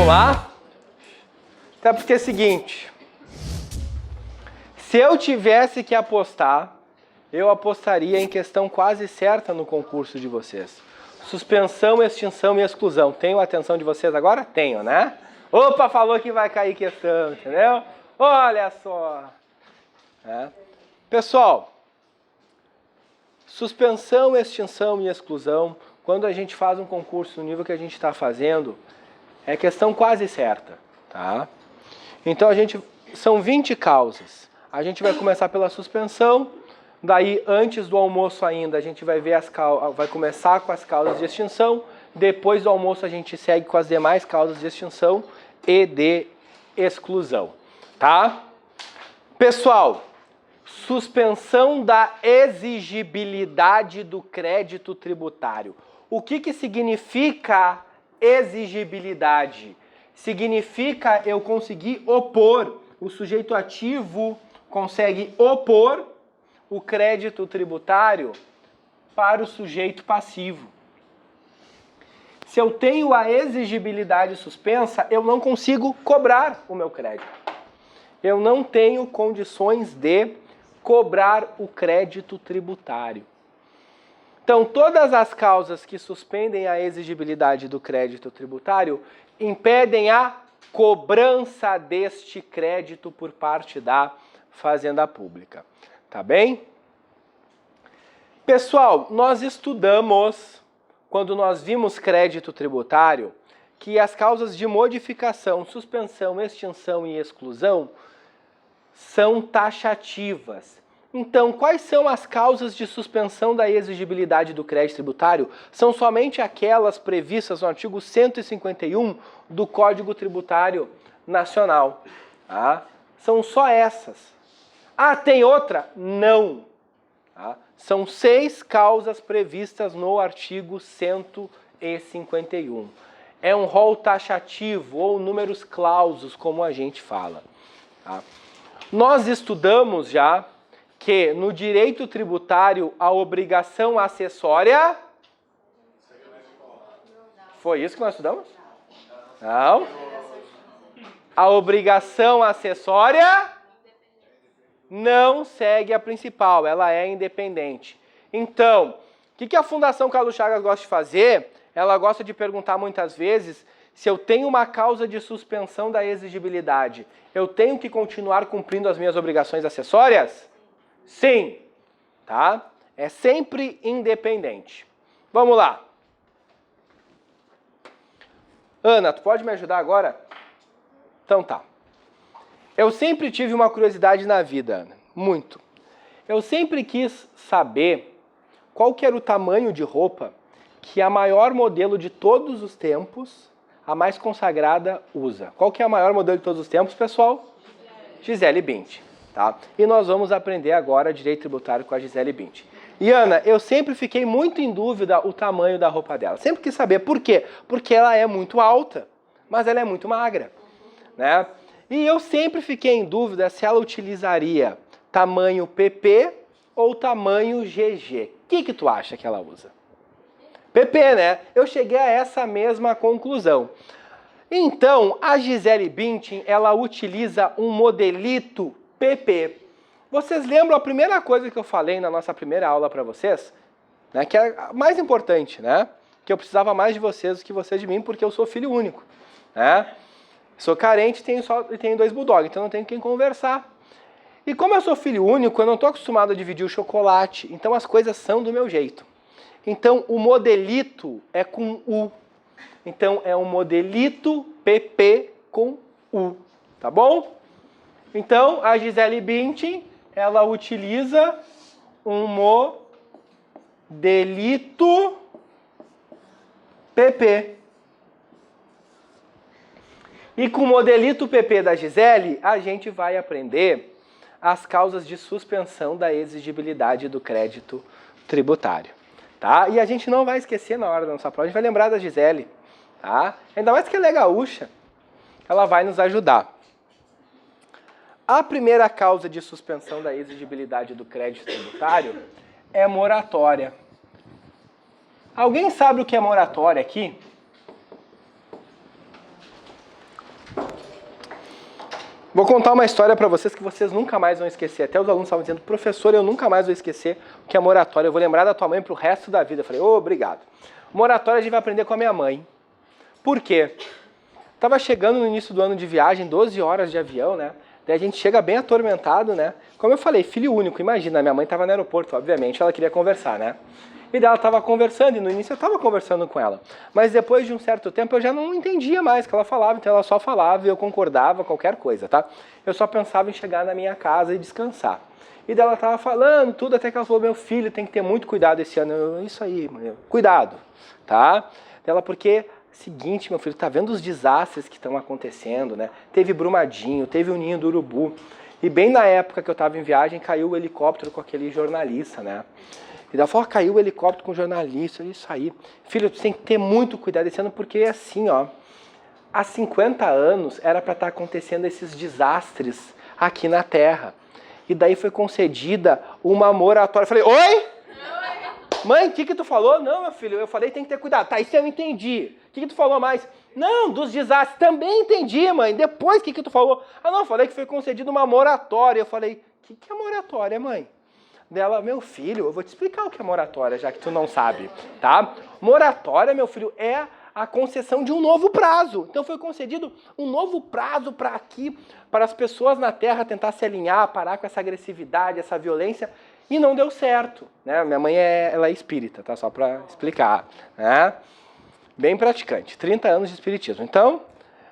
Vamos lá? Até porque é o seguinte, se eu tivesse que apostar, eu apostaria em questão quase certa no concurso de vocês. Suspensão, extinção e exclusão. Tenho a atenção de vocês agora? Tenho, né? Opa, falou que vai cair questão, entendeu? Olha só. Pessoal, suspensão, extinção e exclusão, quando a gente faz um concurso no nível que a gente está fazendo, é questão quase certa, tá? Então são 20 causas. A gente vai começar pela suspensão, daí antes do almoço ainda a gente vai ver vai começar com as causas de extinção, depois do almoço a gente segue com as demais causas de extinção e de exclusão, tá? Pessoal, suspensão da exigibilidade do crédito tributário. O que significa exigibilidade? Significa eu conseguir opor, o sujeito ativo consegue opor o crédito tributário para o sujeito passivo. Se eu tenho a exigibilidade suspensa, eu não consigo cobrar o meu crédito. Eu não tenho condições de cobrar o crédito tributário. Então, todas as causas que suspendem a exigibilidade do crédito tributário impedem a cobrança deste crédito por parte da Fazenda Pública. Tá bem? Pessoal, nós estudamos, quando nós vimos crédito tributário, que as causas de modificação, suspensão, extinção e exclusão são taxativas. Então, quais são as causas de suspensão da exigibilidade do crédito tributário? São somente aquelas previstas no artigo 151 do Código Tributário Nacional. Tá? São só essas. Ah, tem outra? Não. Tá? São 6 causas previstas no artigo 151. É um rol taxativo ou números clausos, como a gente fala. Tá? Nós estudamos já que no direito tributário a obrigação acessória... Foi isso que nós estudamos? Não. A obrigação acessória não segue a principal, ela é independente. Então, o que a Fundação Carlos Chagas gosta de fazer? Ela gosta de perguntar muitas vezes se eu tenho uma causa de suspensão da exigibilidade, eu tenho que continuar cumprindo as minhas obrigações acessórias? Sim, tá? É sempre independente. Vamos lá. Ana, tu pode me ajudar agora? Então tá. Eu sempre tive uma curiosidade na vida, Ana, muito. Eu sempre quis saber qual que era o tamanho de roupa que a maior modelo de todos os tempos, a mais consagrada, usa. Qual que é a maior modelo de todos os tempos, pessoal? Gisele Bündchen. Tá? E nós vamos aprender agora direito tributário com a Gisele Bündchen. E Ana, eu sempre fiquei muito em dúvida o tamanho da roupa dela. Sempre quis saber por quê? Porque ela é muito alta, mas ela é muito magra, né? E eu sempre fiquei em dúvida se ela utilizaria tamanho PP ou tamanho GG. O que tu acha que ela usa? PP, né? Eu cheguei a essa mesma conclusão. Então, a Gisele Bündchen, ela utiliza um modelito PP. Vocês lembram a primeira coisa que eu falei na nossa primeira aula para vocês? Né, que é a mais importante, né? Que eu precisava mais de vocês do que vocês de mim, porque eu sou filho único. Né? Sou carente e tenho 2 bulldogs, então não tenho quem conversar. E como eu sou filho único, eu não estou acostumado a dividir o chocolate, então as coisas são do meu jeito. Então o modelito é com U. Então é um modelito PP com U, tá bom? Então, a Gisele Bündchen, ela utiliza um modelito PP. E com o modelito PP da Gisele, a gente vai aprender as causas de suspensão da exigibilidade do crédito tributário. Tá? E a gente não vai esquecer na hora da nossa prova, a gente vai lembrar da Gisele. Tá? Ainda mais que ela é gaúcha, ela vai nos ajudar. A primeira causa de suspensão da exigibilidade do crédito tributário é moratória. Alguém sabe o que é moratória aqui? Vou contar uma história para vocês que vocês nunca mais vão esquecer. Até os alunos estavam dizendo, professor, eu nunca mais vou esquecer o que é moratória. Eu vou lembrar da tua mãe pro resto da vida. Eu falei, obrigado. Moratória a gente vai aprender com a minha mãe. Por quê? Tava chegando no início do ano de viagem, 12 horas de avião, né? Daí a gente chega bem atormentado, né? Como eu falei, filho único, imagina, minha mãe tava no aeroporto, obviamente, ela queria conversar, né? E daí ela tava conversando, e no início eu tava conversando com ela. Mas depois de um certo tempo eu já não entendia mais o que ela falava, então ela só falava e eu concordava, qualquer coisa, tá? Eu só pensava em chegar na minha casa e descansar. E daí ela tava falando tudo, até que ela falou, meu filho, tem que ter muito cuidado esse ano. Isso aí, mãe, cuidado, tá? Ela, porque... Seguinte, meu filho, tá vendo os desastres que estão acontecendo, né? Teve Brumadinho, teve o Ninho do Urubu. E bem na época que eu tava em viagem, caiu o helicóptero com aquele jornalista, né? E daí falou, caiu o helicóptero com o jornalista, isso aí. Filho, tu tem que ter muito cuidado esse ano, porque assim, ó, há 50 anos era para estar acontecendo esses desastres aqui na Terra. E daí foi concedida uma moratória. Eu falei, oi? Mãe, o que tu falou? Não, meu filho, eu falei tem que ter cuidado. Tá, isso eu entendi. O que tu falou mais? Não, dos desastres. Também entendi, mãe. Depois, o que tu falou? Ah, não, eu falei que foi concedida uma moratória. Eu falei, o que é moratória, mãe? Dela, meu filho, eu vou te explicar o que é moratória, já que tu não sabe, tá? Moratória, meu filho, é a concessão de um novo prazo. Então foi concedido um novo prazo para as pessoas na Terra tentar se alinhar, parar com essa agressividade, essa violência. E não deu certo, né? Minha mãe ela é espírita, tá? Só para explicar, né? Bem praticante, 30 anos de espiritismo. Então,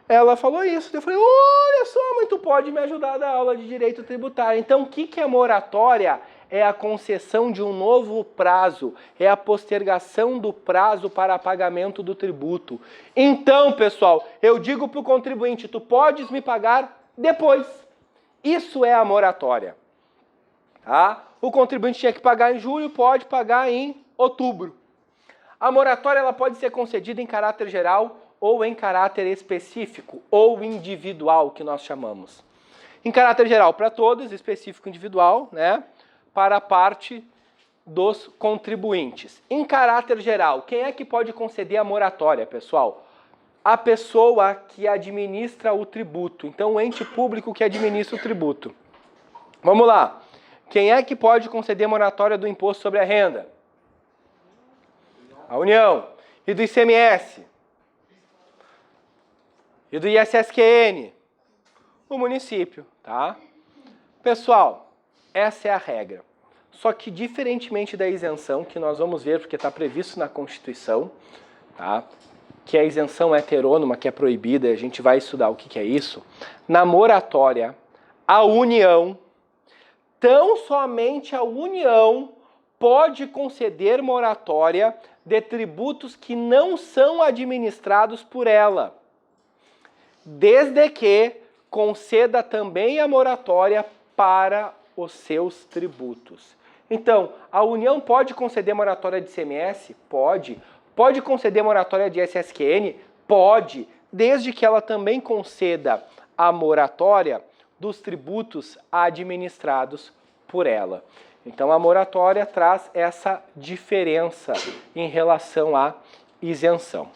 ela falou isso. Eu falei, olha só, mãe, tu pode me ajudar a dar aula de direito tributário. Então, o que é moratória? É a concessão de um novo prazo, é a postergação do prazo para pagamento do tributo. Então, pessoal, eu digo para o contribuinte, tu podes me pagar depois. Isso é a moratória, tá? O contribuinte tinha que pagar em julho, pode pagar em outubro. A moratória ela pode ser concedida em caráter geral ou em caráter específico, ou individual, que nós chamamos. Em caráter geral para todos, específico individual, né? Para a parte dos contribuintes. Em caráter geral, quem é que pode conceder a moratória, pessoal? A pessoa que administra o tributo. Então, o ente público que administra o tributo. Vamos lá. Quem é que pode conceder moratória do imposto sobre a renda? A União. E do ICMS? E do ISSQN? O município, tá? Pessoal, essa é a regra. Só que diferentemente da isenção, que nós vamos ver porque está previsto na Constituição, tá? Que a isenção heterônoma, que é proibida, a gente vai estudar o que é isso. Na moratória, a União, tão somente a União pode conceder moratória de tributos que não são administrados por ela, desde que conceda também a moratória para os seus tributos. Então, a União pode conceder moratória de ICMS? Pode. Pode conceder moratória de ISSQN? Pode, desde que ela também conceda a moratória dos tributos administrados por ela. Então a moratória traz essa diferença em relação à isenção.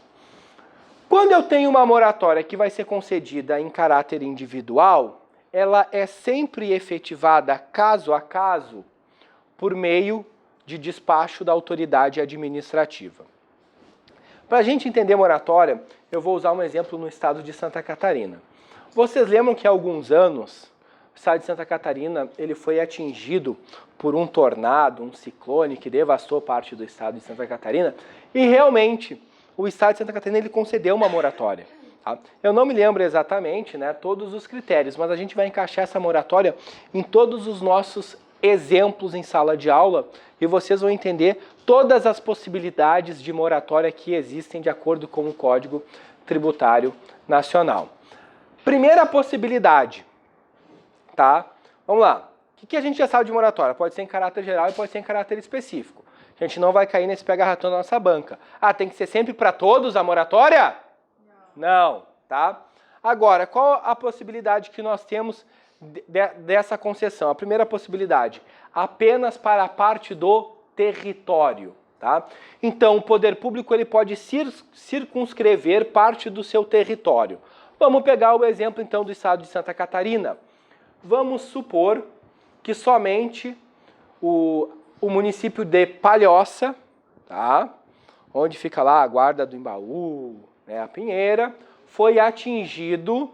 Quando eu tenho uma moratória que vai ser concedida em caráter individual, ela é sempre efetivada caso a caso por meio de despacho da autoridade administrativa. Para a gente entender moratória, eu vou usar um exemplo no estado de Santa Catarina. Vocês lembram que há alguns anos, o estado de Santa Catarina ele foi atingido por um tornado, um ciclone que devastou parte do estado de Santa Catarina e realmente o estado de Santa Catarina ele concedeu uma moratória. Tá? Eu não me lembro exatamente, né, todos os critérios, mas a gente vai encaixar essa moratória em todos os nossos exemplos em sala de aula e vocês vão entender todas as possibilidades de moratória que existem de acordo com o Código Tributário Nacional. Primeira possibilidade, tá? Vamos lá. O que a gente já sabe de moratória? Pode ser em caráter geral e pode ser em caráter específico. A gente não vai cair nesse pega-ratão da nossa banca. Ah, tem que ser sempre para todos a moratória? Não, tá? Agora, qual a possibilidade que nós temos dessa concessão? A primeira possibilidade, apenas para a parte do território, tá? Então, o poder público ele pode circunscrever parte do seu território. Vamos pegar o exemplo, então, do estado de Santa Catarina. Vamos supor que somente o município de Palhoça, tá? Onde fica lá a Guarda do Embaú, né, a Pinheira, foi atingido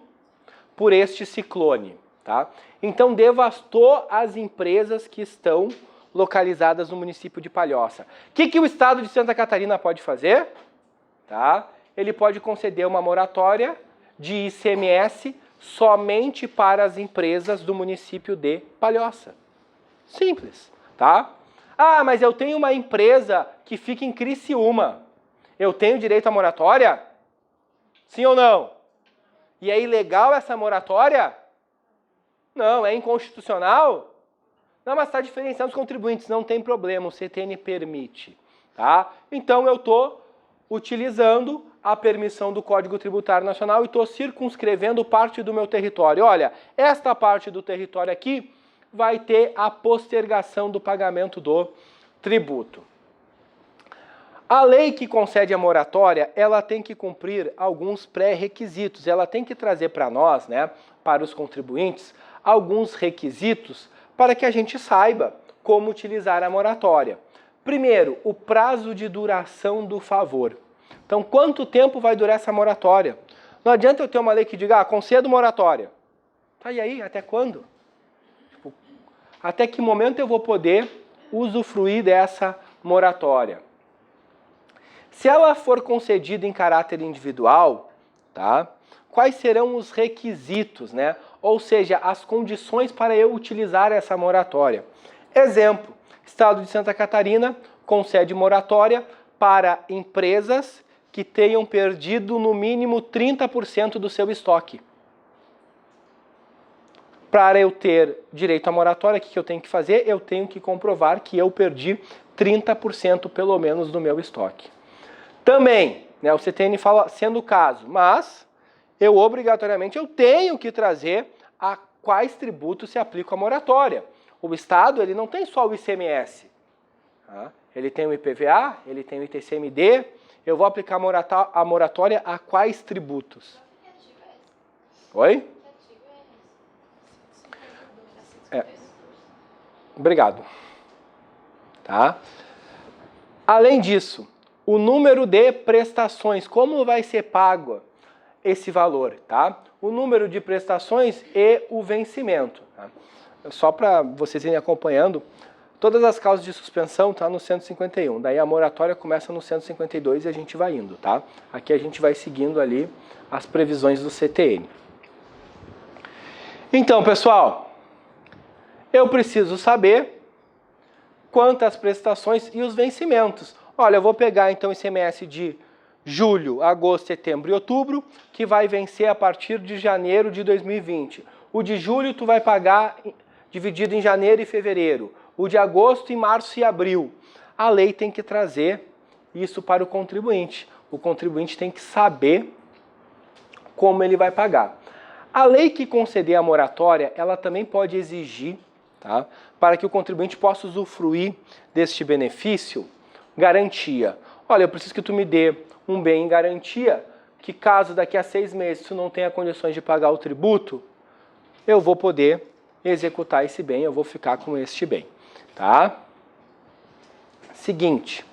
por este ciclone, tá? Então, devastou as empresas que estão localizadas no município de Palhoça. O que o estado de Santa Catarina pode fazer? Tá? Ele pode conceder uma moratória de ICMS somente para as empresas do município de Palhoça. Simples, tá? Ah, mas eu tenho uma empresa que fica em Criciúma. Eu tenho direito à moratória? Sim ou não? E é ilegal essa moratória? Não. É inconstitucional? Não, mas está diferenciando os contribuintes. Não tem problema, o CTN permite, tá? Então eu estou utilizando a permissão do Código Tributário Nacional e estou circunscrevendo parte do meu território. Olha, esta parte do território aqui vai ter a postergação do pagamento do tributo. A lei que concede a moratória, ela tem que cumprir alguns pré-requisitos. Ela tem que trazer para nós, né, para os contribuintes, alguns requisitos para que a gente saiba como utilizar a moratória. Primeiro, o prazo de duração do favor. Então, quanto tempo vai durar essa moratória? Não adianta eu ter uma lei que diga, concedo moratória. Tá, e aí, até quando? Até que momento eu vou poder usufruir dessa moratória? Se ela for concedida em caráter individual, tá? Quais serão os requisitos, né? Ou seja, as condições para eu utilizar essa moratória? Exemplo, Estado de Santa Catarina concede moratória para empresas que tenham perdido no mínimo 30% do seu estoque. Para eu ter direito à moratória, o que eu tenho que fazer? Eu tenho que comprovar que eu perdi 30% pelo menos do meu estoque. Também, né, o CTN fala sendo o caso, mas eu obrigatoriamente tenho que trazer a quais tributos se aplica a moratória. O Estado ele não tem só o ICMS, tá? Ele tem o IPVA, ele tem o ITCMD, eu vou aplicar a moratória a quais tributos? Oi? Obrigado. Tá? Além disso, o número de prestações, como vai ser pago esse valor, tá? O número de prestações e o vencimento. Tá? Só para vocês irem acompanhando, todas as causas de suspensão estão no 151, daí a moratória começa no 152 e a gente vai indo, tá? Aqui a gente vai seguindo ali as previsões do CTN. Então, pessoal, eu preciso saber quantas prestações e os vencimentos. Olha, eu vou pegar então o ICMS de julho, agosto, setembro e outubro, que vai vencer a partir de janeiro de 2020. O de julho tu vai pagar dividido em janeiro e fevereiro. O de agosto, em março e abril. A lei tem que trazer isso para o contribuinte. O contribuinte tem que saber como ele vai pagar. A lei que conceder a moratória, ela também pode exigir, tá, para que o contribuinte possa usufruir deste benefício, garantia. Olha, eu preciso que tu me dê um bem em garantia, que caso daqui a 6 meses tu não tenha condições de pagar o tributo, eu vou poder executar esse bem, eu vou ficar com este bem, tá? Seguinte,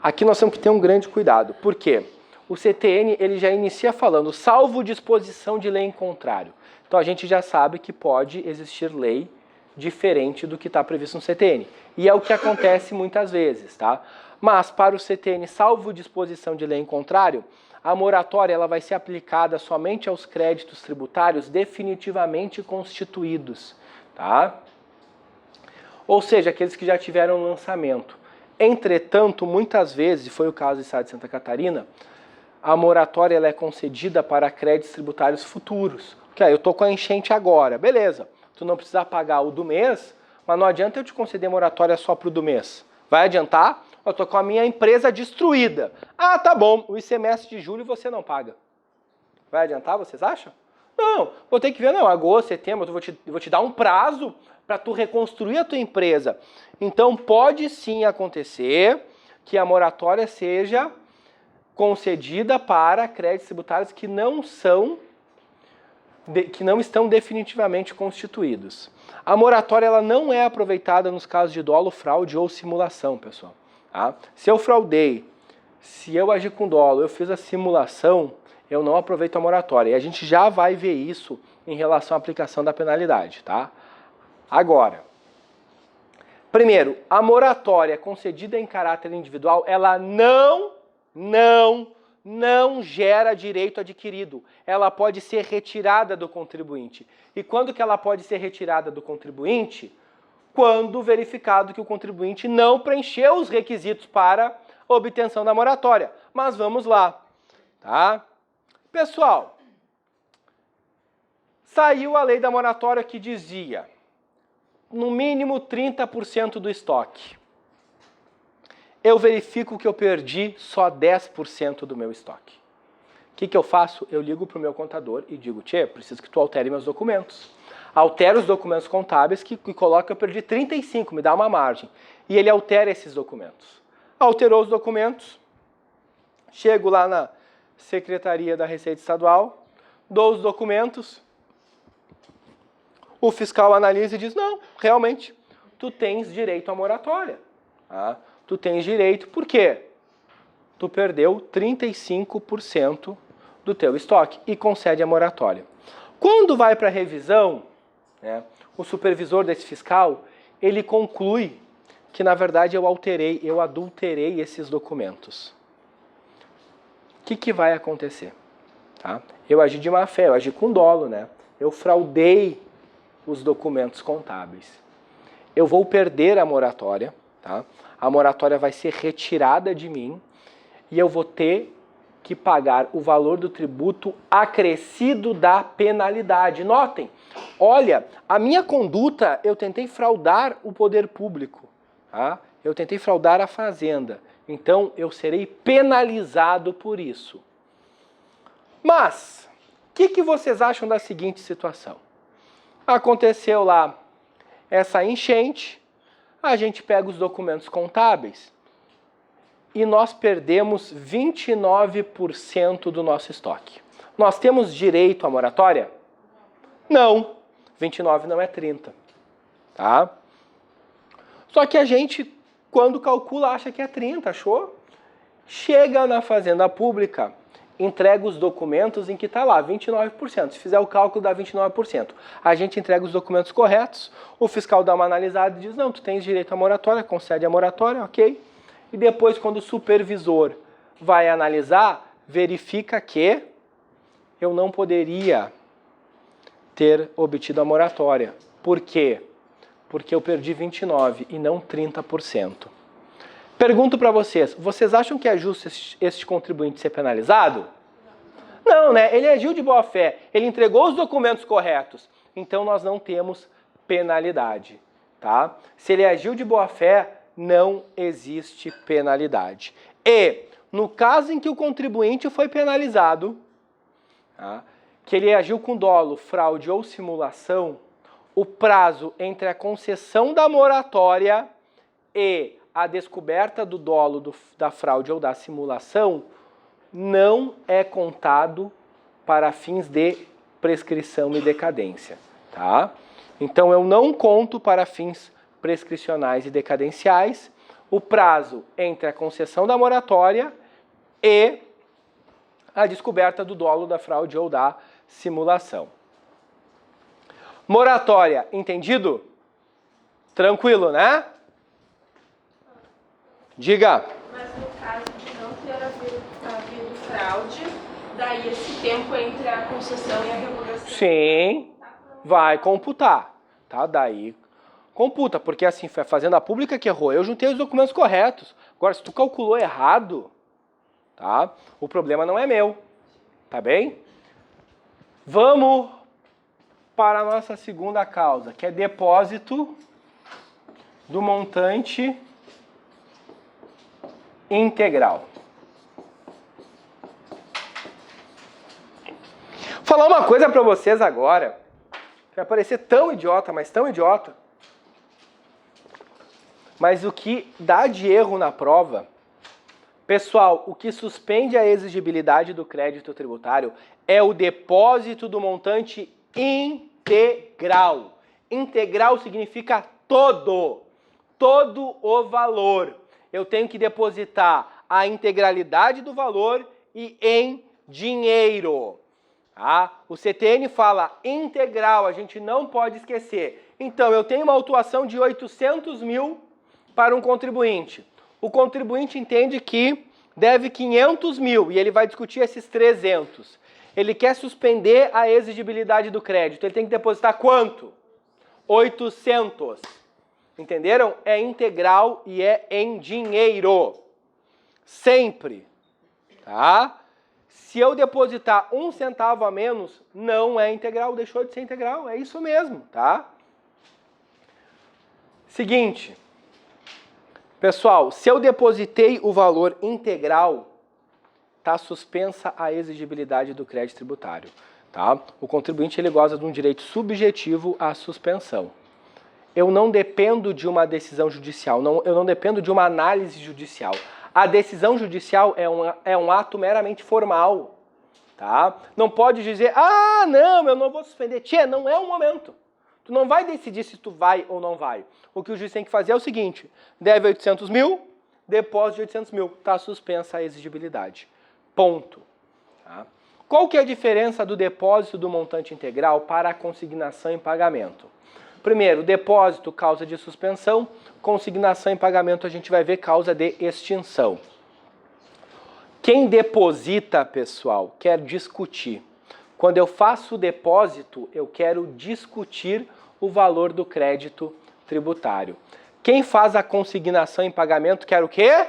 aqui nós temos que ter um grande cuidado, por quê? O CTN ele já inicia falando, salvo disposição de lei em contrário. Então a gente já sabe que pode existir lei diferente do que está previsto no CTN. E é o que acontece muitas vezes, tá? Mas para o CTN, salvo disposição de lei em contrário, a moratória ela vai ser aplicada somente aos créditos tributários definitivamente constituídos, tá? Ou seja, aqueles que já tiveram lançamento. Entretanto, muitas vezes, e foi o caso do Estado de Santa Catarina, a moratória ela é concedida para créditos tributários futuros. Que eu estou com a enchente agora, beleza. Tu não precisa pagar o do mês, mas não adianta eu te conceder moratória só para o do mês. Vai adiantar? Eu estou com a minha empresa destruída. Ah, tá bom, o ICMS de julho você não paga. Vai adiantar, vocês acham? Não, vou ter que ver, não, agosto, setembro, eu vou te dar um prazo para tu reconstruir a tua empresa. Então pode sim acontecer que a moratória seja concedida para créditos tributários que não são que não estão definitivamente constituídos. A moratória ela não é aproveitada nos casos de dolo, fraude ou simulação, pessoal. Tá? Se eu fraudei, se eu agi com dolo, eu fiz a simulação, eu não aproveito a moratória. E a gente já vai ver isso em relação à aplicação da penalidade, tá? Agora, primeiro, a moratória concedida em caráter individual, ela não gera direito adquirido. Ela pode ser retirada do contribuinte. E quando que ela pode ser retirada do contribuinte? Quando verificado que o contribuinte não preencheu os requisitos para obtenção da moratória. Mas vamos lá, tá? Pessoal, saiu a lei da moratória que dizia no mínimo 30% do estoque. Eu verifico que eu perdi só 10% do meu estoque. O que eu faço? Eu ligo para o meu contador e digo, tchê, preciso que tu altere meus documentos. Altera os documentos contábeis que coloca que eu perdi 35, me dá uma margem. E ele altera esses documentos. Alterou os documentos, chego lá na Secretaria da Receita Estadual, dou os documentos, o fiscal analisa e diz, não, realmente, tu tens direito à moratória. Tá? Tu tens direito, por quê? Tu perdeu 35% do teu estoque e concede a moratória. Quando vai para a revisão, né, o supervisor desse fiscal, ele conclui que, na verdade, eu adulterei esses documentos. O que vai acontecer? Tá? Eu agi de má fé, eu agi com dolo, né? Eu fraudei os documentos contábeis. Eu vou perder a moratória, tá? A moratória vai ser retirada de mim e eu vou ter que pagar o valor do tributo acrescido da penalidade. Notem, olha, a minha conduta, eu tentei fraudar o poder público, tá? Eu tentei fraudar a fazenda, então eu serei penalizado por isso. Mas, o que vocês acham da seguinte situação? Aconteceu lá essa enchente, a gente pega os documentos contábeis e nós perdemos 29% do nosso estoque. Nós temos direito à moratória? Não. 29 não é 30. Tá? Só que a gente, quando calcula, acha que é 30, achou? Chega na Fazenda Pública, entrega os documentos em que está lá, 29%. Se fizer o cálculo, dá 29%. A gente entrega os documentos corretos, o fiscal dá uma analisada e diz, não, tu tens direito à moratória, concede a moratória, ok. E depois, quando o supervisor vai analisar, verifica que eu não poderia ter obtido a moratória. Por quê? Porque eu perdi 29% e não 30%. Pergunto para vocês, vocês acham que é justo este contribuinte ser penalizado? Não, né? Ele agiu de boa fé, ele entregou os documentos corretos, então nós não temos penalidade, tá? Se ele agiu de boa fé, não existe penalidade. E, no caso em que o contribuinte foi penalizado, tá? Que ele agiu com dolo, fraude ou simulação, o prazo entre a concessão da moratória e a descoberta do dolo, da fraude ou da simulação não é contado para fins de prescrição e decadência, tá? Então eu não conto para fins prescricionais e decadenciais o prazo entre a concessão da moratória e a descoberta do dolo, da fraude ou da simulação. Moratória, entendido? Tranquilo, né? Diga. Mas no caso de não ter havido fraude, daí esse tempo entre a concessão e a revogação... Sim, vai computar, tá? Daí computa, porque assim, foi a Fazenda Pública que errou. Eu juntei os documentos corretos. Agora, se tu calculou errado, tá? O problema não é meu, tá bem? Vamos para a nossa segunda causa, que é depósito do montante integral. Vou falar uma coisa para vocês agora, vai parecer tão idiota, mas tão idiota. Mas o que dá de erro na prova, pessoal, o que suspende a exigibilidade do crédito tributário é o depósito do montante integral. Integral significa todo o valor. Eu tenho que depositar a integralidade do valor e em dinheiro. Tá? O CTN fala integral, a gente não pode esquecer. Então, eu tenho uma autuação de 800 mil para um contribuinte. O contribuinte entende que deve 500 mil e ele vai discutir esses 300. Ele quer suspender a exigibilidade do crédito. Ele tem que depositar quanto? 800. Entenderam? É integral e é em dinheiro. Sempre. Tá? Se eu depositar 1 centavo a menos, não é integral, deixou de ser integral. É isso mesmo, tá? Seguinte. Pessoal, se eu depositei o valor integral, está suspensa a exigibilidade do crédito tributário. Tá? O contribuinte ele goza de um direito subjetivo à suspensão. Eu não dependo de uma decisão judicial, eu não dependo de uma análise judicial. A decisão judicial é um ato meramente formal. Tá? Não pode dizer, não, eu não vou suspender. Tchê, não é o momento. Tu não vai decidir se tu vai ou não vai. O que o juiz tem que fazer é o seguinte, deve 800 mil, depósito de 800 mil, está suspensa a exigibilidade. Ponto. Tá? Qual que é a diferença do depósito do montante integral para a consignação em pagamento? Primeiro, depósito, causa de suspensão, consignação em pagamento a gente vai ver causa de extinção. Quem deposita, pessoal, quer discutir. Quando eu faço o depósito, eu quero discutir o valor do crédito tributário. Quem faz a consignação em pagamento quer o quê?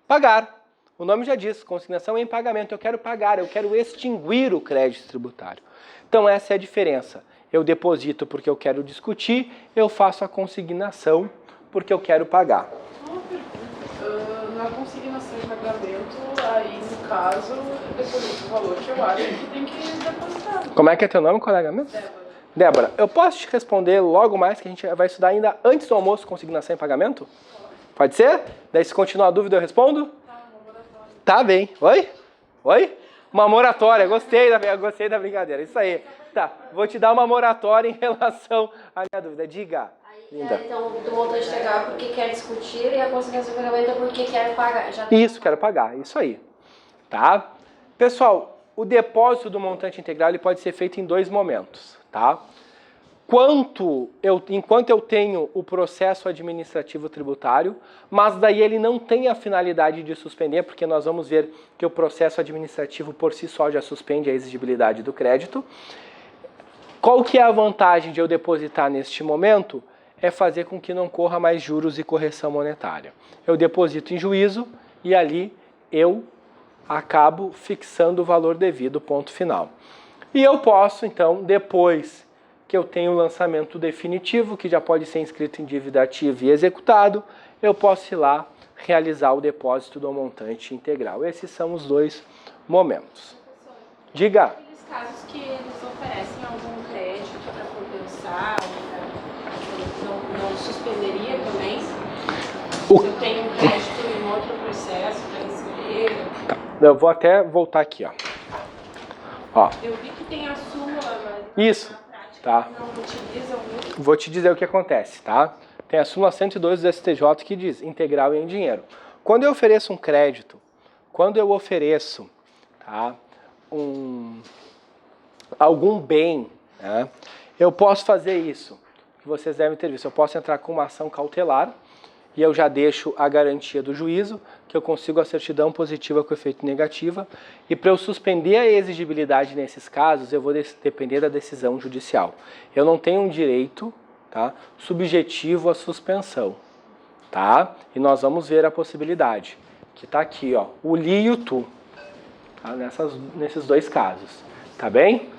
Pagar. O nome já diz, consignação em pagamento. Eu quero pagar, eu quero extinguir o crédito tributário. Então essa é a diferença. Eu deposito porque eu quero discutir, eu faço a consignação porque eu quero pagar. Uma pergunta. Na consignação em pagamento, aí no caso, eu deposito o valor que eu acho que tem que depositar. Como é que é teu nome, colega mesmo? Débora. Débora, eu posso te responder logo mais, que a gente vai estudar ainda antes do almoço, consignação em pagamento? Pode ser? Daí se continuar a dúvida eu respondo? Tá bem. Oi? Oi? Uma moratória, gostei da brincadeira, isso aí. Tá, vou te dar uma moratória em relação à minha dúvida. Diga. Então, do montante integral porque quer discutir e a consignação de pagamento é porque quer pagar. Isso, quero pagar, isso aí. Tá? Pessoal, o depósito do montante integral ele pode ser feito em 2 momentos. Tá? Enquanto eu tenho o processo administrativo tributário, mas daí ele não tem a finalidade de suspender, porque nós vamos ver que o processo administrativo por si só já suspende a exigibilidade do crédito. Qual que é a vantagem de eu depositar neste momento? É fazer com que não corra mais juros e correção monetária. Eu deposito em juízo e ali eu acabo fixando o valor devido, ponto final. E eu posso, então, depois que eu tenho o lançamento definitivo, que já pode ser inscrito em dívida ativa e executado, eu posso ir lá realizar o depósito do montante integral. Esses são os 2 momentos. Diga. Aqueles casos que eles oferecem algum crédito para compensar, não suspenderia também? Se eu tenho um crédito em outro processo para receber. Tá. Eu vou até voltar aqui, ó. Eu vi que tem a súmula, mas isso, na prática tá. não utilizam muito. Vou te dizer o que acontece, tá? Tem a súmula 102 do STJ que diz integral e em dinheiro. Quando eu ofereço um crédito, quando eu ofereço, tá, algum bem, né, eu posso fazer isso, que vocês devem ter visto. Eu posso entrar com uma ação cautelar e eu já deixo a garantia do juízo, que eu consigo a certidão positiva com efeito negativa, e para eu suspender a exigibilidade nesses casos, eu vou depender da decisão judicial. Eu não tenho um direito, tá, subjetivo à suspensão, tá? E nós vamos ver a possibilidade, que está aqui, ó, o li e o tu, tá? Nesses 2 casos, tá bem?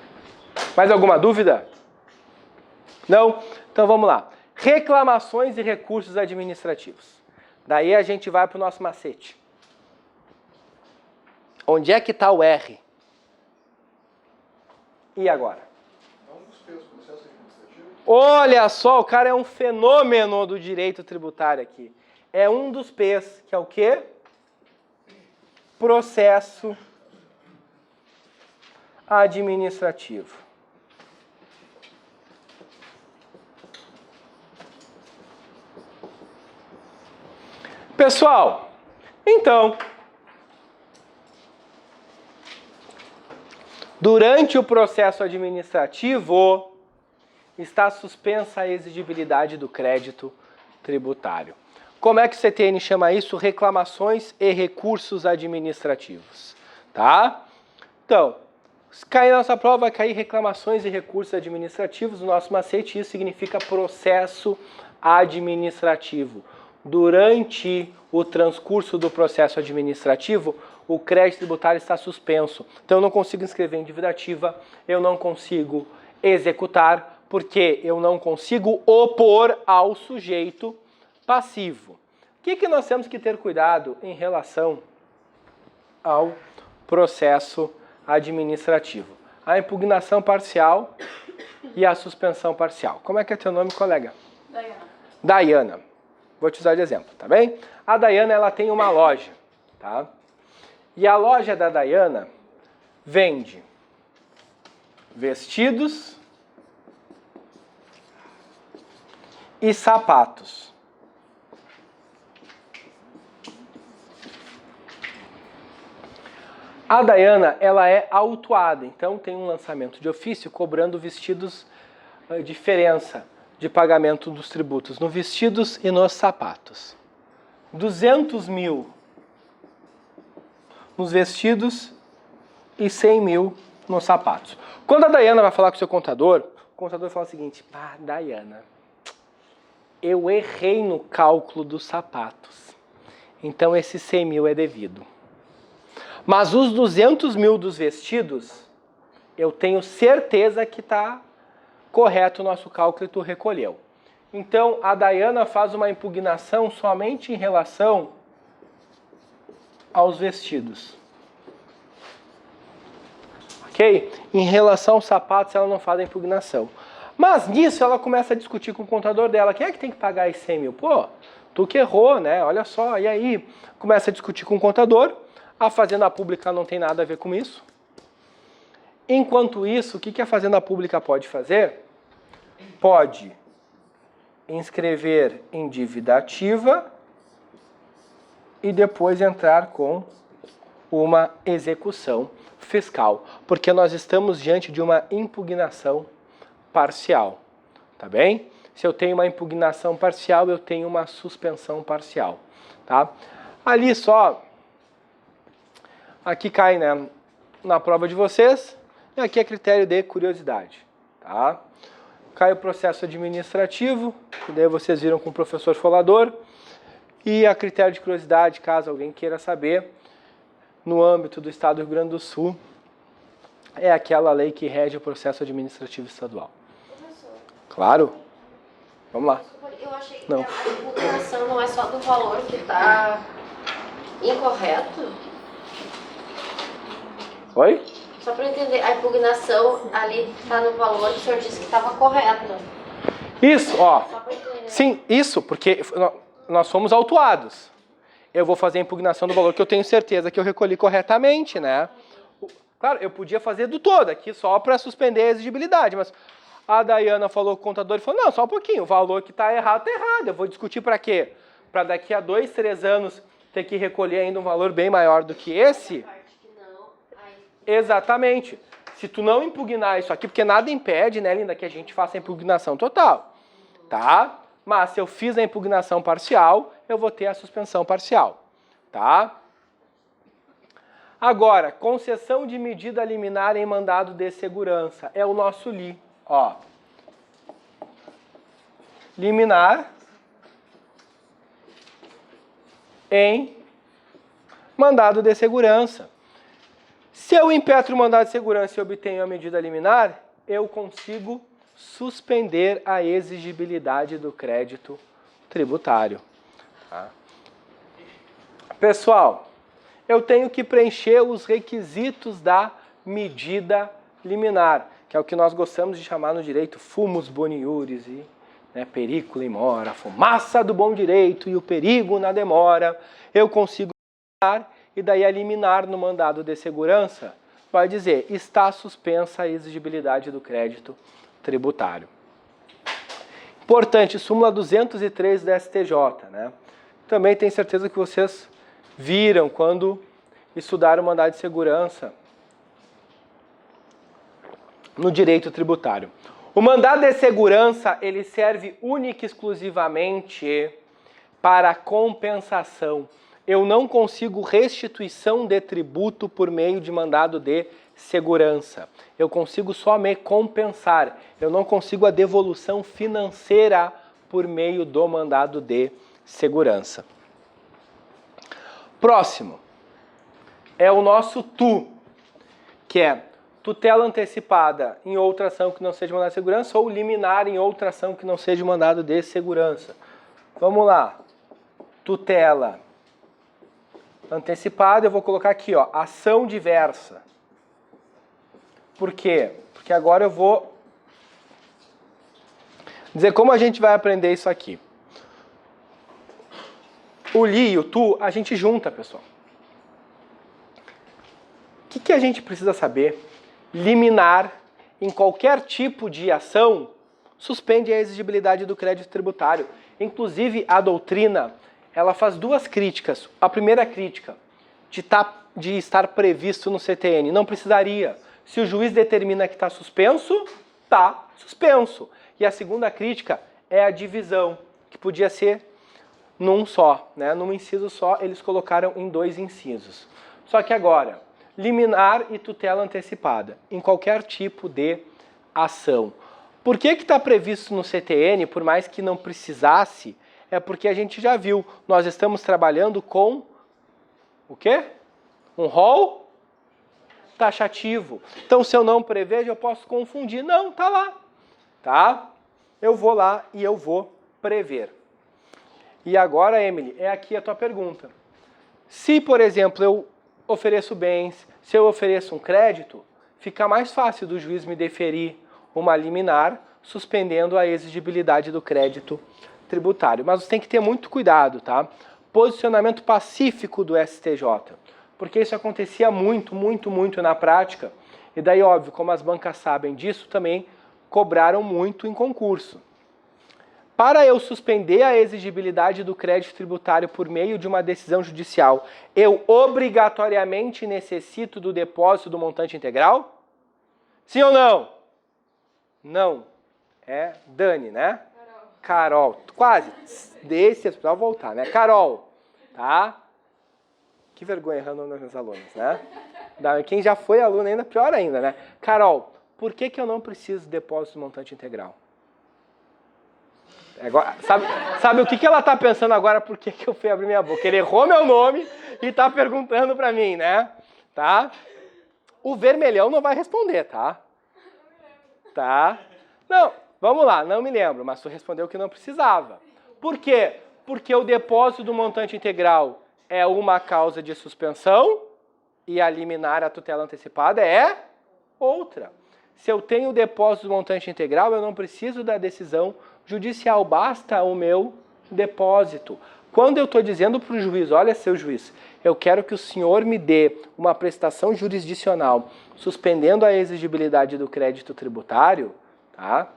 Mais alguma dúvida? Não? Então vamos lá. Reclamações e recursos administrativos. Daí a gente vai para o nosso macete. Onde é que está o R? E agora? Olha só, o cara é um fenômeno do direito tributário aqui. É um dos P's, que é o quê? Processo administrativo. Pessoal, então, durante o processo administrativo, está suspensa a exigibilidade do crédito tributário. Como é que o CTN chama isso? Reclamações e recursos administrativos, tá? Então, se cair na nossa prova, vai cair reclamações e recursos administrativos. O nosso macete, isso significa processo administrativo. Durante o transcurso do processo administrativo, o crédito tributário está suspenso. Então, eu não consigo inscrever em dívida ativa, eu não consigo executar, porque eu não consigo opor ao sujeito passivo. O que nós temos que ter cuidado em relação ao processo administrativo? A impugnação parcial e a suspensão parcial. Como é que é teu nome, colega? Daiana. Daiana. Vou te usar de exemplo, tá bem? A Daiana, ela tem uma loja, tá? E a loja da Daiana vende vestidos e sapatos. A Daiana, ela é autuada, então tem um lançamento de ofício cobrando vestidos, diferença de pagamento dos tributos no vestidos e nos sapatos. 200 mil nos vestidos e 100 mil nos sapatos. Quando a Daiana vai falar com o seu contador, o contador fala o seguinte: Daiana, eu errei no cálculo dos sapatos, então esse 100 mil é devido. Mas os 200 mil dos vestidos, eu tenho certeza que está correto o nosso cálculo e tu recolheu. Então, a Daiana faz uma impugnação somente em relação aos vestidos. Ok? Em relação aos sapatos, ela não faz a impugnação. Mas nisso, ela começa a discutir com o contador dela. Quem é que tem que pagar esses 100 mil? Pô, tu que errou, né? Olha só. E aí, começa a discutir com o contador. A Fazenda Pública não tem nada a ver com isso. Enquanto isso, o que a Fazenda Pública pode fazer? Pode inscrever em dívida ativa e depois entrar com uma execução fiscal, porque nós estamos diante de uma impugnação parcial, tá bem? Se eu tenho uma impugnação parcial, eu tenho uma suspensão parcial, tá? Ali só, aqui cai, né, na prova de vocês, e aqui é critério de curiosidade, tá? Cai o processo administrativo, que daí vocês viram com o professor Folador, e a critério de curiosidade, caso alguém queira saber, no âmbito do Estado do Rio Grande do Sul, é aquela lei que rege o processo administrativo estadual. Claro? Vamos lá. Eu achei que Não. a impugnação não é só do valor que está incorreto. Oi? Só para entender, a impugnação ali está no valor que o senhor disse que estava correto. Isso, ó. Só para entender. Sim, isso, porque nós fomos autuados. Eu vou fazer a impugnação do valor que eu tenho certeza que eu recolhi corretamente, né? Claro, eu podia fazer do todo aqui só para suspender a exigibilidade, mas a Daiana falou com o contador e falou, não, só um pouquinho, o valor que está errado, eu vou discutir para quê? Para daqui a 2, 3 anos ter que recolher ainda um valor bem maior do que esse? Exatamente. Se tu não impugnar isso aqui, porque nada impede, né, Linda, que a gente faça a impugnação total, tá? Mas se eu fiz a impugnação parcial, eu vou ter a suspensão parcial, tá? Agora, concessão de medida liminar em mandado de segurança. É o nosso LI, ó. Liminar em mandado de segurança. Se eu impetro o mandado de segurança e obtenho a medida liminar, eu consigo suspender a exigibilidade do crédito tributário. Tá? Pessoal, eu tenho que preencher os requisitos da medida liminar, que é o que nós gostamos de chamar no direito fumus boniuris e periculo in mora, a fumaça do bom direito e o perigo na demora. Eu consigo liminar, e daí a liminar no mandado de segurança vai dizer, está suspensa a exigibilidade do crédito tributário. Importante, súmula 203 da STJ, né? também tenho certeza que vocês viram quando estudaram o mandado de segurança no direito tributário. O mandado de segurança, ele serve única e exclusivamente para compensação. Eu não consigo restituição de tributo por meio de mandado de segurança. Eu consigo só me compensar. Eu não consigo a devolução financeira por meio do mandado de segurança. Próximo é o nosso TU, que é tutela antecipada em outra ação que não seja mandado de segurança ou liminar em outra ação que não seja mandado de segurança. Vamos lá. Tutela antecipada, eu vou colocar aqui, ó, ação diversa. Por quê? Porque agora eu vou dizer como a gente vai aprender isso aqui. O li e o tu, a gente junta, pessoal. O que a gente precisa saber? Liminar em qualquer tipo de ação suspende a exigibilidade do crédito tributário. Inclusive, a doutrina, ela faz duas críticas. A primeira crítica, de estar previsto no CTN. Não precisaria. Se o juiz determina que está suspenso, está suspenso. E a segunda crítica é a divisão, que podia ser num só, né? Num inciso só, eles colocaram em 2 incisos. Só que agora, liminar e tutela antecipada, em qualquer tipo de ação. Por que está previsto no CTN, por mais que não precisasse? É porque a gente já viu, nós estamos trabalhando com o quê? Um rol taxativo. Então, se eu não prevejo, eu posso confundir. Não, tá lá. Tá? Eu vou lá e eu vou prever. E agora, Emily, é aqui a tua pergunta. Se, por exemplo, eu ofereço bens, se eu ofereço um crédito, fica mais fácil do juiz me deferir uma liminar, suspendendo a exigibilidade do crédito tributário. Mas você tem que ter muito cuidado, tá? Posicionamento pacífico do STJ, porque isso acontecia muito na prática, e daí, óbvio, como as bancas sabem disso, também cobraram muito em concurso. Para eu suspender a exigibilidade do crédito tributário por meio de uma decisão judicial, eu obrigatoriamente necessito do depósito do montante integral? Sim ou não? Não. É Dani, né? Carol. Quase. Deixa eu voltar, né? Carol. Tá? Que vergonha errando nas minhas alunas, né? Quem já foi aluno ainda, pior ainda, né? Carol, por que eu não preciso de depósito do montante integral? Agora, sabe o que ela tá pensando agora? Por que eu fui abrir minha boca? Ele errou meu nome e tá perguntando pra mim, né? Tá? O vermelhão não vai responder, tá? Tá? Não, vamos lá, não me lembro, mas tu respondeu que não precisava. Por quê? Porque o depósito do montante integral é uma causa de suspensão e a liminar, a tutela antecipada, é outra. Se eu tenho o depósito do montante integral, eu não preciso da decisão judicial, basta o meu depósito. Quando eu estou dizendo para o juiz, olha, seu juiz, eu quero que o senhor me dê uma prestação jurisdicional suspendendo a exigibilidade do crédito tributário, tá?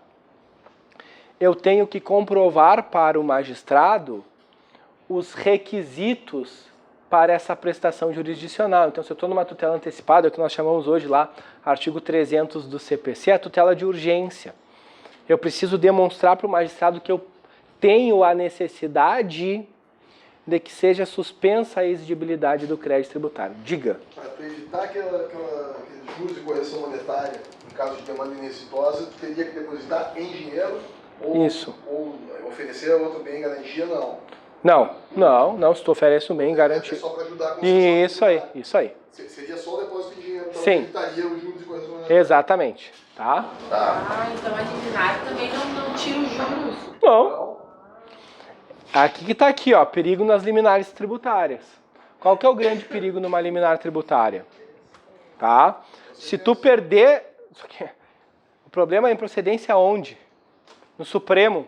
Eu tenho que comprovar para o magistrado os requisitos para essa prestação jurisdicional. Então, se eu estou numa tutela antecipada, é o que nós chamamos hoje lá, artigo 300 do CPC, é a tutela de urgência. Eu preciso demonstrar para o magistrado que eu tenho a necessidade de que seja suspensa a exigibilidade do crédito tributário. Diga. Para evitar aqueles juros de correção monetária, em caso de demanda inexitosa, tu teria que depositar em dinheiro ou oferecer outro bem em garantia, não. Não, se tu oferece um bem em garantia. É só para ajudar a concessão. Isso aí. Seria só o depósito em dinheiro, então sim, evitaria os juros de correção monetária. Exatamente. Tá? Então a liminar também não tira os juros. Não. Aqui que tá aqui, ó, perigo nas liminares tributárias. Qual que é o grande perigo numa liminar tributária? Tá? Se tu perder... O problema é a improcedência onde? No Supremo.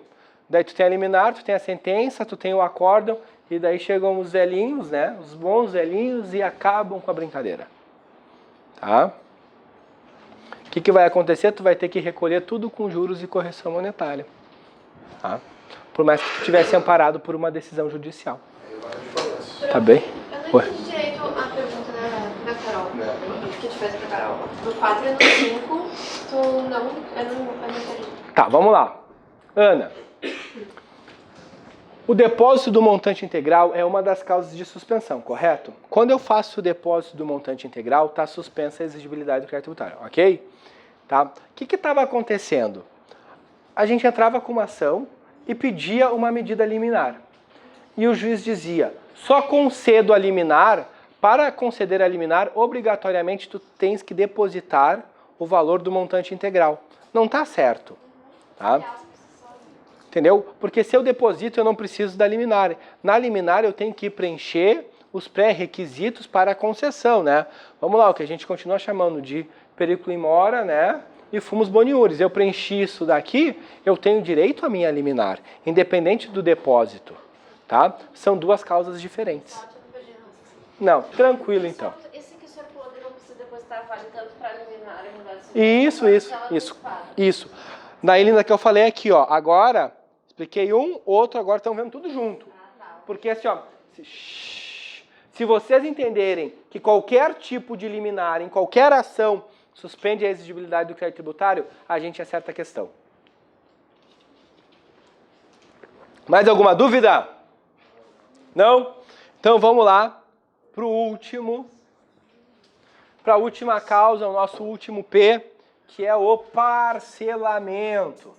Daí tu tem a liminar, tu tem a sentença, tu tem o acórdão, e daí chegam os velhinhos, né? Os bons velhinhos e acabam com a brincadeira. Tá? O que vai acontecer? Tu vai ter que recolher tudo com juros e correção monetária. Tá? Por mais que tu tivesse amparado por uma decisão judicial. Eu Tá bem? Eu não entendi direito a pergunta da Carol. Que te fez pra Carol. No 4 e no 5, eu não entendi. Tá, vamos lá. Ana, o depósito do montante integral é uma das causas de suspensão, correto? Quando eu faço o depósito do montante integral, está suspensa a exigibilidade do crédito tributário, ok? Tá? O que estava acontecendo? A gente entrava com uma ação e pedia uma medida liminar. E o juiz dizia, só concedo a liminar, para conceder a liminar, obrigatoriamente tu tens que depositar o valor do montante integral. Não está certo, tá? Entendeu? Porque se eu deposito, eu não preciso da liminar. Na liminar, eu tenho que preencher os pré-requisitos para a concessão, né? Vamos lá, o que a gente continua chamando de periculum in mora, né? E fumus boniuris. Eu preenchi isso daqui, eu tenho direito à minha liminar, independente do depósito, tá? São duas causas diferentes. Não, tranquilo então. Esse que o senhor falou de não precisa depositar vale tanto para liminar e mudar de Isso. Daí, linda, que eu falei aqui, ó, agora, expliquei um, outro, agora estão vendo tudo junto. Porque assim, ó, se vocês entenderem que qualquer tipo de liminar, em qualquer ação, suspende a exigibilidade do crédito tributário, a gente acerta a questão. Mais alguma dúvida? Não? Então vamos lá para a última causa, o nosso último P, que é o parcelamento.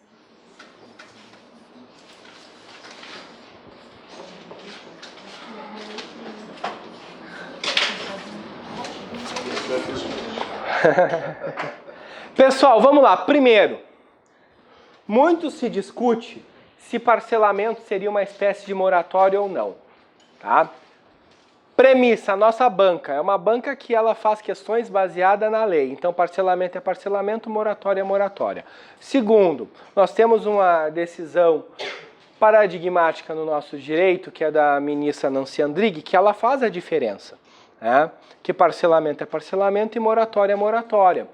Pessoal, vamos lá. Primeiro, muito se discute se parcelamento seria uma espécie de moratória ou não, tá? Premissa, a nossa banca é uma banca que ela faz questões baseadas na lei. Então, parcelamento é parcelamento, moratória é moratória. Segundo, nós temos uma decisão paradigmática no nosso direito, que é da ministra Nancy Andrighi, que ela faz a diferença, né? Que parcelamento é parcelamento e moratória é moratória.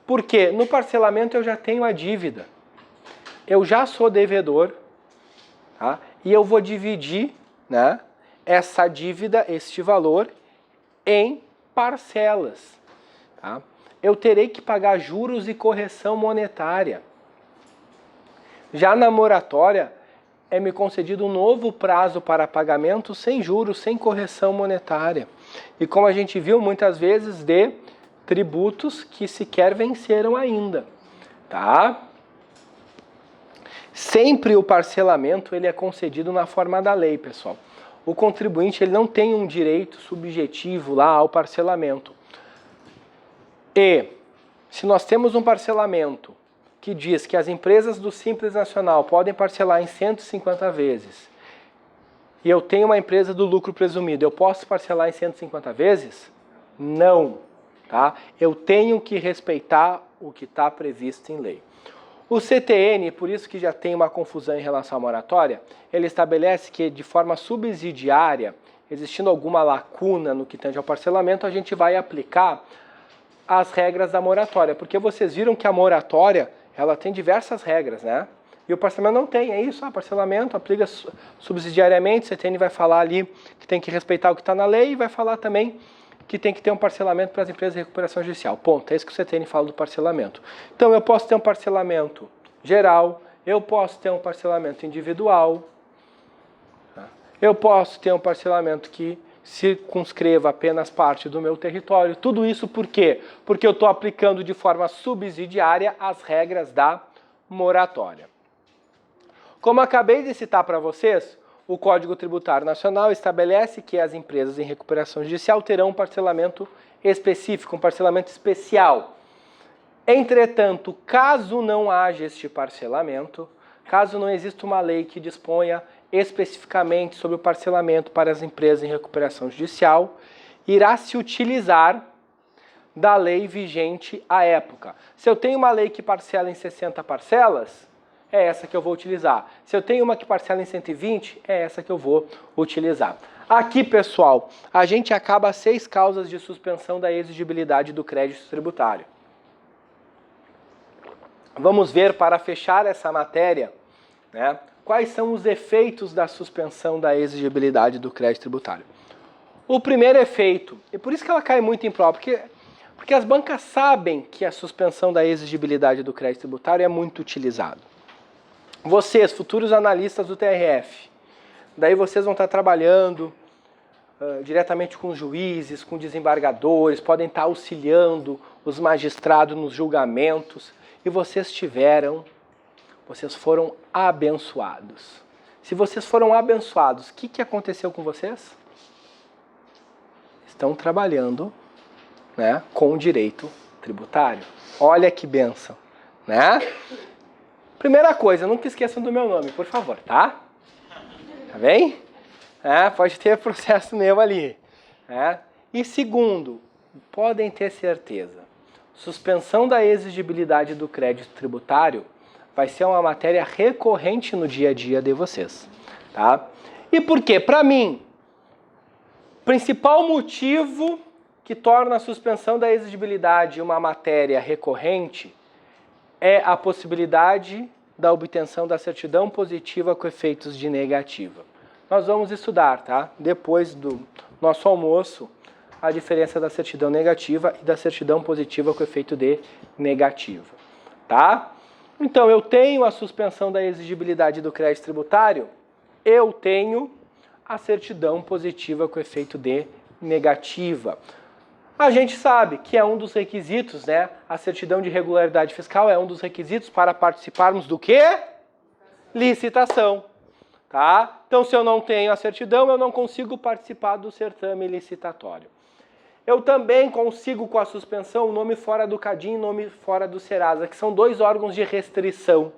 Por quê? No parcelamento eu já tenho a dívida. Eu já sou devedor, tá? E eu vou dividir, né, essa dívida, este valor, em parcelas. Tá? Eu terei que pagar juros e correção monetária. Já na moratória, é me concedido um novo prazo para pagamento sem juros, sem correção monetária. E como a gente viu muitas vezes de tributos que sequer venceram ainda. Tá? Sempre o parcelamento ele é concedido na forma da lei, pessoal. O contribuinte ele não tem um direito subjetivo lá ao parcelamento. E se nós temos um parcelamento que diz que as empresas do Simples Nacional podem parcelar em 150 vezes, e eu tenho uma empresa do lucro presumido, eu posso parcelar em 150 vezes? Não. Tá? Eu tenho que respeitar o que está previsto em lei. O CTN, por isso que já tem uma confusão em relação à moratória, ele estabelece que de forma subsidiária, existindo alguma lacuna no que tange ao parcelamento, a gente vai aplicar as regras da moratória, porque vocês viram que a moratória, ela tem diversas regras, né? E o parcelamento não tem, é isso, parcelamento aplica subsidiariamente, o CTN vai falar ali que tem que respeitar o que está na lei e vai falar também que tem que ter um parcelamento para as empresas de recuperação judicial. Ponto. É isso que o CTN fala do parcelamento. Então, eu posso ter um parcelamento geral, eu posso ter um parcelamento individual, tá? Eu posso ter um parcelamento que circunscreva apenas parte do meu território. Tudo isso por quê? Porque eu estou aplicando de forma subsidiária as regras da moratória. Como acabei de citar para vocês, o Código Tributário Nacional estabelece que as empresas em recuperação judicial terão um parcelamento específico, um parcelamento especial. Entretanto, caso não haja este parcelamento, caso não exista uma lei que disponha especificamente sobre o parcelamento para as empresas em recuperação judicial, irá se utilizar da lei vigente à época. Se eu tenho uma lei que parcela em 60 parcelas, é essa que eu vou utilizar. Se eu tenho uma que parcela em 120, é essa que eu vou utilizar. Aqui, pessoal, a gente acaba 6 causas de suspensão da exigibilidade do crédito tributário. Vamos ver, para fechar essa matéria, né, quais são os efeitos da suspensão da exigibilidade do crédito tributário. O primeiro efeito, e por isso que ela cai muito em prova, porque as bancas sabem que a suspensão da exigibilidade do crédito tributário é muito utilizado. Vocês, futuros analistas do TRF, daí vocês vão estar trabalhando diretamente com juízes, com desembargadores, podem estar auxiliando os magistrados nos julgamentos, e vocês foram abençoados. Se vocês foram abençoados, o que aconteceu com vocês? Estão trabalhando, né, com o direito tributário. Olha que bênção, né? Primeira coisa, nunca esqueçam do meu nome, por favor, tá? Tá bem? Pode ter processo meu ali. E segundo, podem ter certeza, suspensão da exigibilidade do crédito tributário vai ser uma matéria recorrente no dia a dia de vocês, tá? E por quê? Para mim, principal motivo que torna a suspensão da exigibilidade uma matéria recorrente é a possibilidade da obtenção da certidão positiva com efeitos de negativa. Nós vamos estudar, tá? Depois do nosso almoço, a diferença da certidão negativa e da certidão positiva com efeito de negativa, tá? Então, eu tenho a suspensão da exigibilidade do crédito tributário, eu tenho a certidão positiva com efeito de negativa. A gente sabe que é um dos requisitos, né? A certidão de regularidade fiscal é um dos requisitos para participarmos do quê? Licitação, tá? Então, se eu não tenho a certidão, eu não consigo participar do certame licitatório. Eu também consigo, com a suspensão, o nome fora do CADIM e nome fora do Serasa, que são dois órgãos de restrição.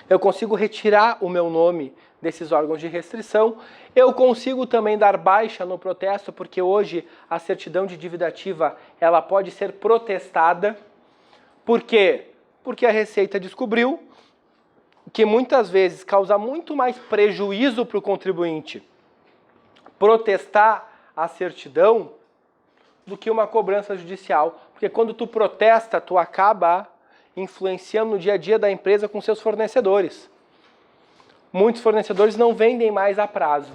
Eu consigo retirar o meu nome desses órgãos de restrição. Eu consigo também dar baixa no protesto, porque hoje a certidão de dívida ativa ela pode ser protestada. Por quê? Porque a Receita descobriu que muitas vezes causa muito mais prejuízo para o contribuinte protestar a certidão do que uma cobrança judicial. Porque quando tu protesta, tu acaba influenciando no dia a dia da empresa com seus fornecedores. Muitos fornecedores não vendem mais a prazo.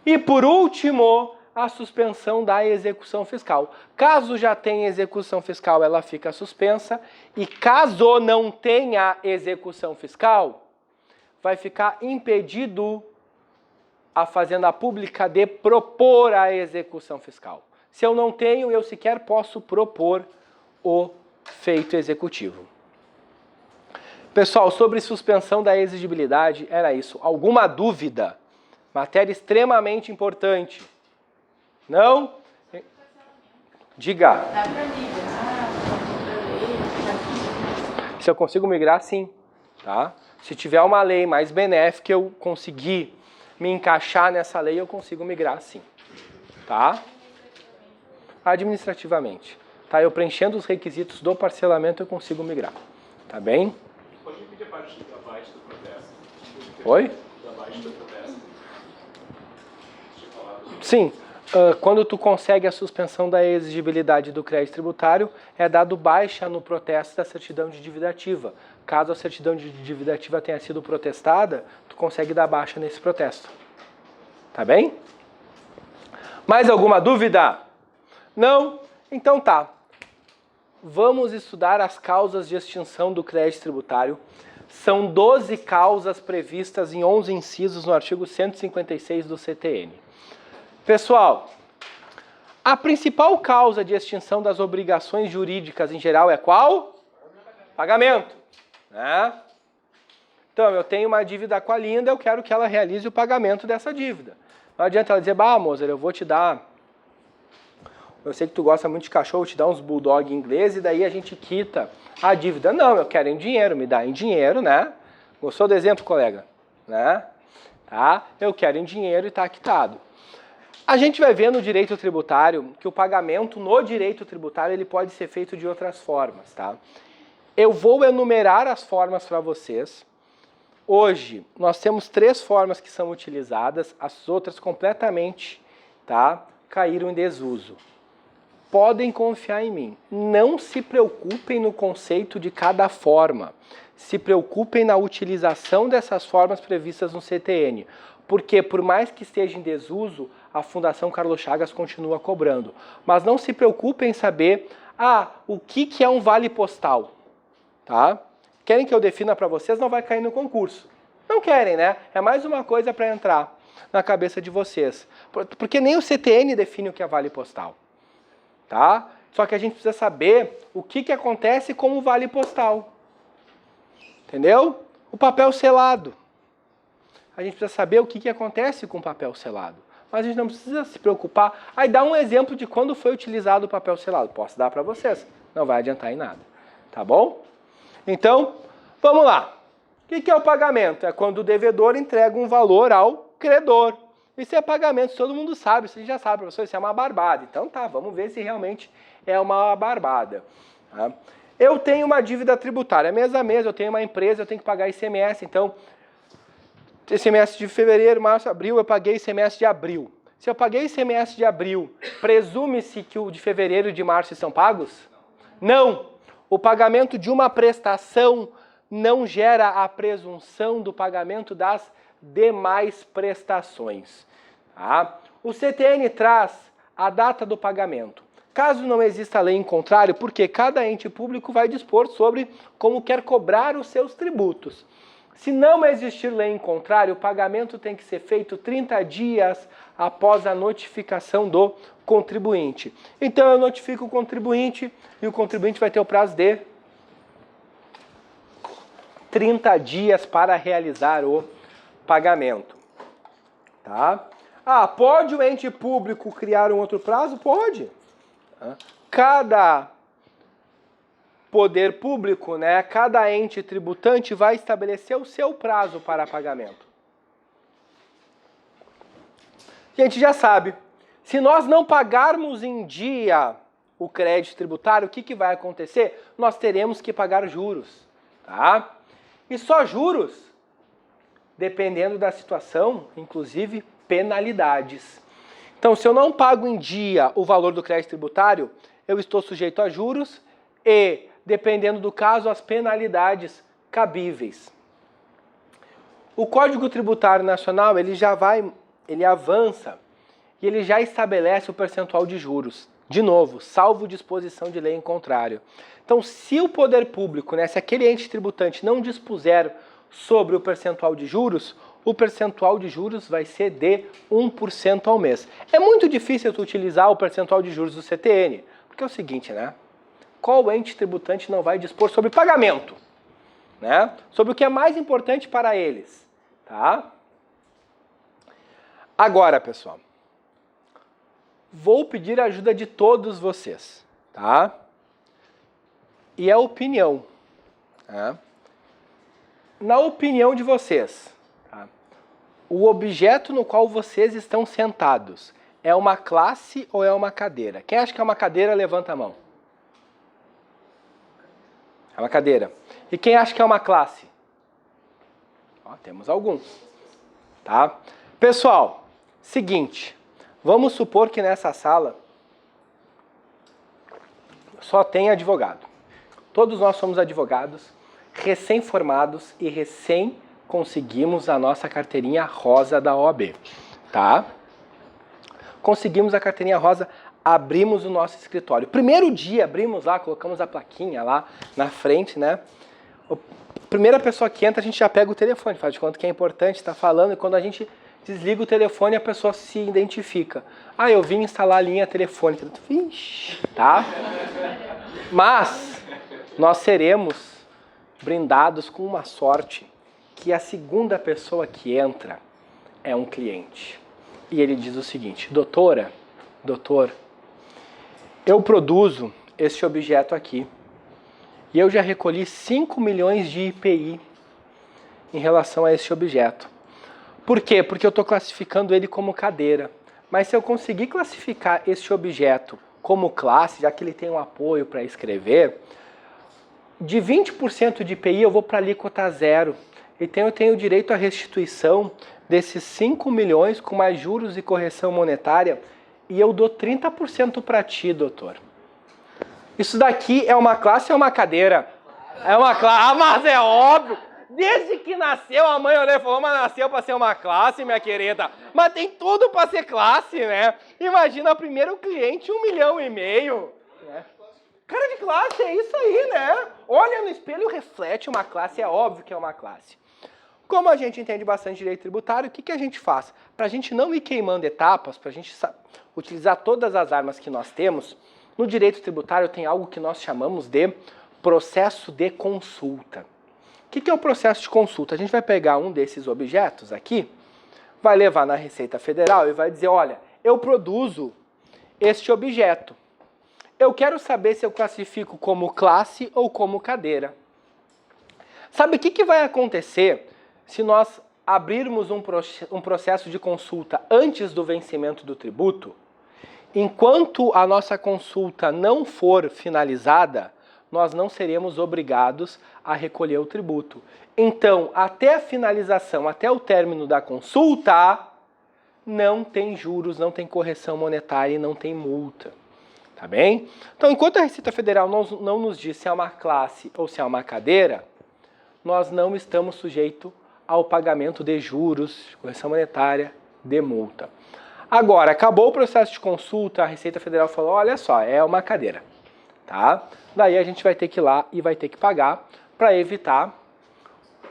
E por último, a suspensão da execução fiscal. Caso já tenha execução fiscal, ela fica suspensa. E caso não tenha execução fiscal, vai ficar impedido a Fazenda Pública de propor a execução fiscal. Se eu não tenho, eu sequer posso propor o feito executivo. Pessoal, sobre suspensão da exigibilidade, era isso. Alguma dúvida? Matéria extremamente importante. Não? Diga. Dá para migrar? Se eu consigo migrar, sim. Tá? Se tiver uma lei mais benéfica, eu conseguir me encaixar nessa lei, eu consigo migrar, sim. Tá? Administrativamente. Tá? Eu preenchendo os requisitos do parcelamento, eu consigo migrar. Tá bem? Pode repetir a parte da baixa do protesto? Oi? Da baixa do protesto. Sim. Quando tu consegue a suspensão da exigibilidade do crédito tributário, é dado baixa no protesto da certidão de dívida ativa. Caso a certidão de dívida ativa tenha sido protestada, tu consegue dar baixa nesse protesto. Tá bem? Mais alguma dúvida? Não? Então tá. Vamos estudar as causas de extinção do crédito tributário. São 12 causas previstas em 11 incisos no artigo 156 do CTN. Pessoal, a principal causa de extinção das obrigações jurídicas em geral é qual? Pagamento. Né? Então, eu tenho uma dívida com a Linda, eu quero que ela realize o pagamento dessa dívida. Não adianta ela dizer, Mozart, eu vou te dar... Eu sei que tu gosta muito de cachorro, te dar uns bulldog inglês e daí a gente quita a dívida. Não, eu quero em dinheiro, me dá em dinheiro, né? Gostou do exemplo, colega? Né? Tá? Eu quero em dinheiro e está quitado. A gente vai ver no direito tributário que o pagamento no direito tributário ele pode ser feito de outras formas, tá? Eu vou enumerar as formas para vocês. Hoje, nós temos 3 formas que são utilizadas, as outras completamente, tá, caíram em desuso. Podem confiar em mim. Não se preocupem no conceito de cada forma. se preocupem na utilização dessas formas previstas no CTN, porque por mais que esteja em desuso, a Fundação Carlos Chagas continua cobrando. Mas não se preocupem em saber, o que é um vale postal, tá? Querem que eu defina para vocês, não vai cair no concurso. Não querem, né? É mais uma coisa para entrar na cabeça de vocês. Porque nem o CTN define o que é vale postal, tá? Só que a gente precisa saber o que acontece com o vale postal. Entendeu? O papel selado. A gente precisa saber o que acontece com o papel selado. Mas a gente não precisa se preocupar. Aí dá um exemplo de quando foi utilizado o papel selado. Posso dar para vocês. Não vai adiantar em nada. Tá bom? Então, vamos lá. O que é o pagamento? É quando o devedor entrega um valor ao credor. Isso é pagamento, todo mundo sabe, isso a gente já sabe, professor, isso é uma barbada. Então tá, vamos ver se realmente é uma barbada. Tá? Eu tenho uma dívida tributária, mês a mês, eu tenho uma empresa, eu tenho que pagar ICMS, então, ICMS de fevereiro, março, abril, eu paguei ICMS de abril. Se eu paguei ICMS de abril, presume-se que o de fevereiro e de março estão pagos? Não! O pagamento de uma prestação não gera a presunção do pagamento das demais prestações. Tá? O CTN traz a data do pagamento. Caso não exista lei em contrário, porque cada ente público vai dispor sobre como quer cobrar os seus tributos. Se não existir lei em contrário, o pagamento tem que ser feito 30 dias após a notificação do contribuinte. Então eu notifico o contribuinte e o contribuinte vai ter o prazo de 30 dias para realizar o pagamento. Tá? Pode o ente público criar um outro prazo? Pode. Cada poder público, né, cada ente tributante vai estabelecer o seu prazo para pagamento. A gente já sabe, se nós não pagarmos em dia o crédito tributário, o que vai acontecer? Nós teremos que pagar juros. Tá? E só juros, dependendo da situação, inclusive penalidades. Então, se eu não pago em dia o valor do crédito tributário, eu estou sujeito a juros e, dependendo do caso, as penalidades cabíveis. O Código Tributário Nacional, ele avança e ele já estabelece o percentual de juros. De novo, salvo disposição de lei em contrário. Então, se o poder público, se aquele ente tributante não dispuser sobre o percentual de juros, o percentual de juros vai ser de 1% ao mês. É muito difícil tu utilizar o percentual de juros do CTN, porque é o seguinte, né? Qual ente tributante não vai dispor sobre pagamento? Né? Sobre o que é mais importante para eles. Tá? Agora, pessoal, vou pedir a ajuda de todos vocês. Tá? E a opinião. Tá? Na opinião de vocês, tá? O objeto no qual vocês estão sentados é uma classe ou é uma cadeira? Quem acha que é uma cadeira, levanta a mão. É uma cadeira. E quem acha que é uma classe? Temos alguns. Tá? Pessoal, seguinte, vamos supor que nessa sala só tem advogado. Todos nós somos advogados, recém-formados e recém conseguimos a nossa carteirinha rosa da OAB, tá? Conseguimos a carteirinha rosa, abrimos o nosso escritório. Primeiro dia, abrimos lá, colocamos a plaquinha lá na frente, né? A primeira pessoa que entra, a gente já pega o telefone, faz de conta que é importante, está falando, e quando a gente desliga o telefone, a pessoa se identifica. Eu vim instalar a linha telefônica. Vixe, tá? Mas nós seremos brindados com uma sorte que a segunda pessoa que entra é um cliente. E ele diz o seguinte: doutora, doutor, eu produzo esse objeto aqui e eu já recolhi 5 milhões de IPI em relação a esse objeto. Por quê? Porque eu estou classificando ele como cadeira. Mas se eu conseguir classificar esse objeto como classe, já que ele tem um apoio para escrever, de 20% de IPI eu vou para a alíquota zero. Então eu tenho direito à restituição desses 5 milhões com mais juros e correção monetária e eu dou 30% para ti, doutor. Isso daqui é uma classe ou é uma cadeira? É uma classe. Ah, mas é óbvio. Desde que nasceu, a mãe olhou e falou, mas nasceu para ser uma classe, minha querida. Mas tem tudo para ser classe, né? Imagina, primeiro cliente, 1,5 milhão. Né? Cara de classe, é isso aí, né? Olha no espelho, reflete uma classe, é óbvio que é uma classe. Como a gente entende bastante direito tributário, o que a gente faz? Para a gente não ir queimando etapas, para a gente utilizar todas as armas que nós temos, no direito tributário tem algo que nós chamamos de processo de consulta. O que é o processo de consulta? A gente vai pegar um desses objetos aqui, vai levar na Receita Federal e vai dizer, olha, eu produzo este objeto. Eu quero saber se eu classifico como classe ou como cadeira. Sabe o que vai acontecer se nós abrirmos um processo de consulta antes do vencimento do tributo? Enquanto a nossa consulta não for finalizada, nós não seremos obrigados a recolher o tributo. Então, até a finalização, até o término da consulta, não tem juros, não tem correção monetária e não tem multa. Tá bem? Então, enquanto a Receita Federal não nos diz se é uma classe ou se é uma cadeira, nós não estamos sujeitos ao pagamento de juros, correção monetária, de multa. Agora, acabou o processo de consulta, a Receita Federal falou, olha só, é uma cadeira. Tá? Daí a gente vai ter que ir lá e vai ter que pagar para evitar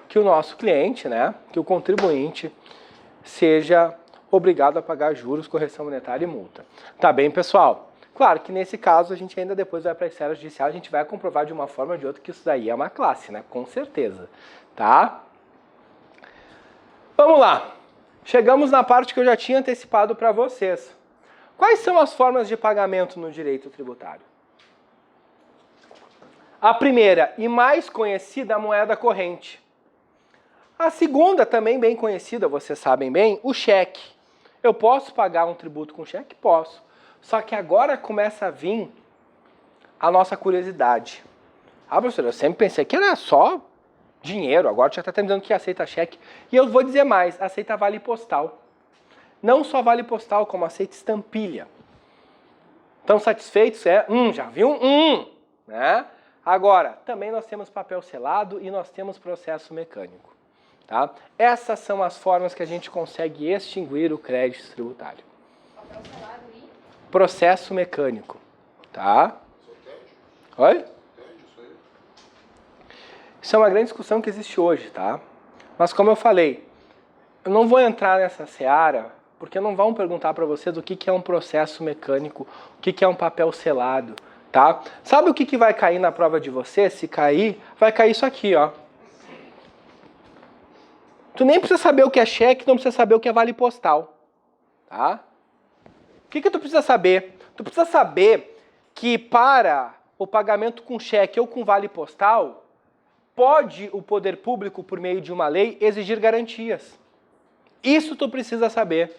que o nosso cliente, né, que o contribuinte, seja obrigado a pagar juros, correção monetária e multa. Tá bem, pessoal? Claro que nesse caso a gente ainda depois vai para a esfera judicial, a gente vai comprovar de uma forma ou de outra que isso daí é uma classe, né? Com certeza. Tá? Vamos lá. Chegamos na parte que eu já tinha antecipado para vocês. Quais são as formas de pagamento no direito tributário? A primeira e mais conhecida, a moeda corrente. A segunda, também bem conhecida, vocês sabem bem, o cheque. Eu posso pagar um tributo com cheque? Posso. Só que agora começa a vir a nossa curiosidade. Ah, professor, eu sempre pensei que era só dinheiro, agora já está dizendo que aceita cheque. E eu vou dizer mais, aceita vale postal. Não só vale postal, como aceita estampilha. Estão satisfeitos? Já viu? Né? Agora, também nós temos papel selado e nós temos processo mecânico. Tá? Essas são as formas que a gente consegue extinguir o crédito tributário. Papel selado e? Processo mecânico. Tá? Oi? Isso é uma grande discussão que existe hoje, tá? Mas como eu falei, eu não vou entrar nessa seara, porque não vão perguntar para vocês o que é um processo mecânico, o que é um papel selado, tá? Sabe o que vai cair na prova de vocês? Se cair, vai cair isso aqui, ó. Tu nem precisa saber o que é cheque, não precisa saber o que é vale postal, tá? O que tu precisa saber? Tu precisa saber que para o pagamento com cheque ou com vale postal, pode o poder público, por meio de uma lei, exigir garantias. Isso tu precisa saber.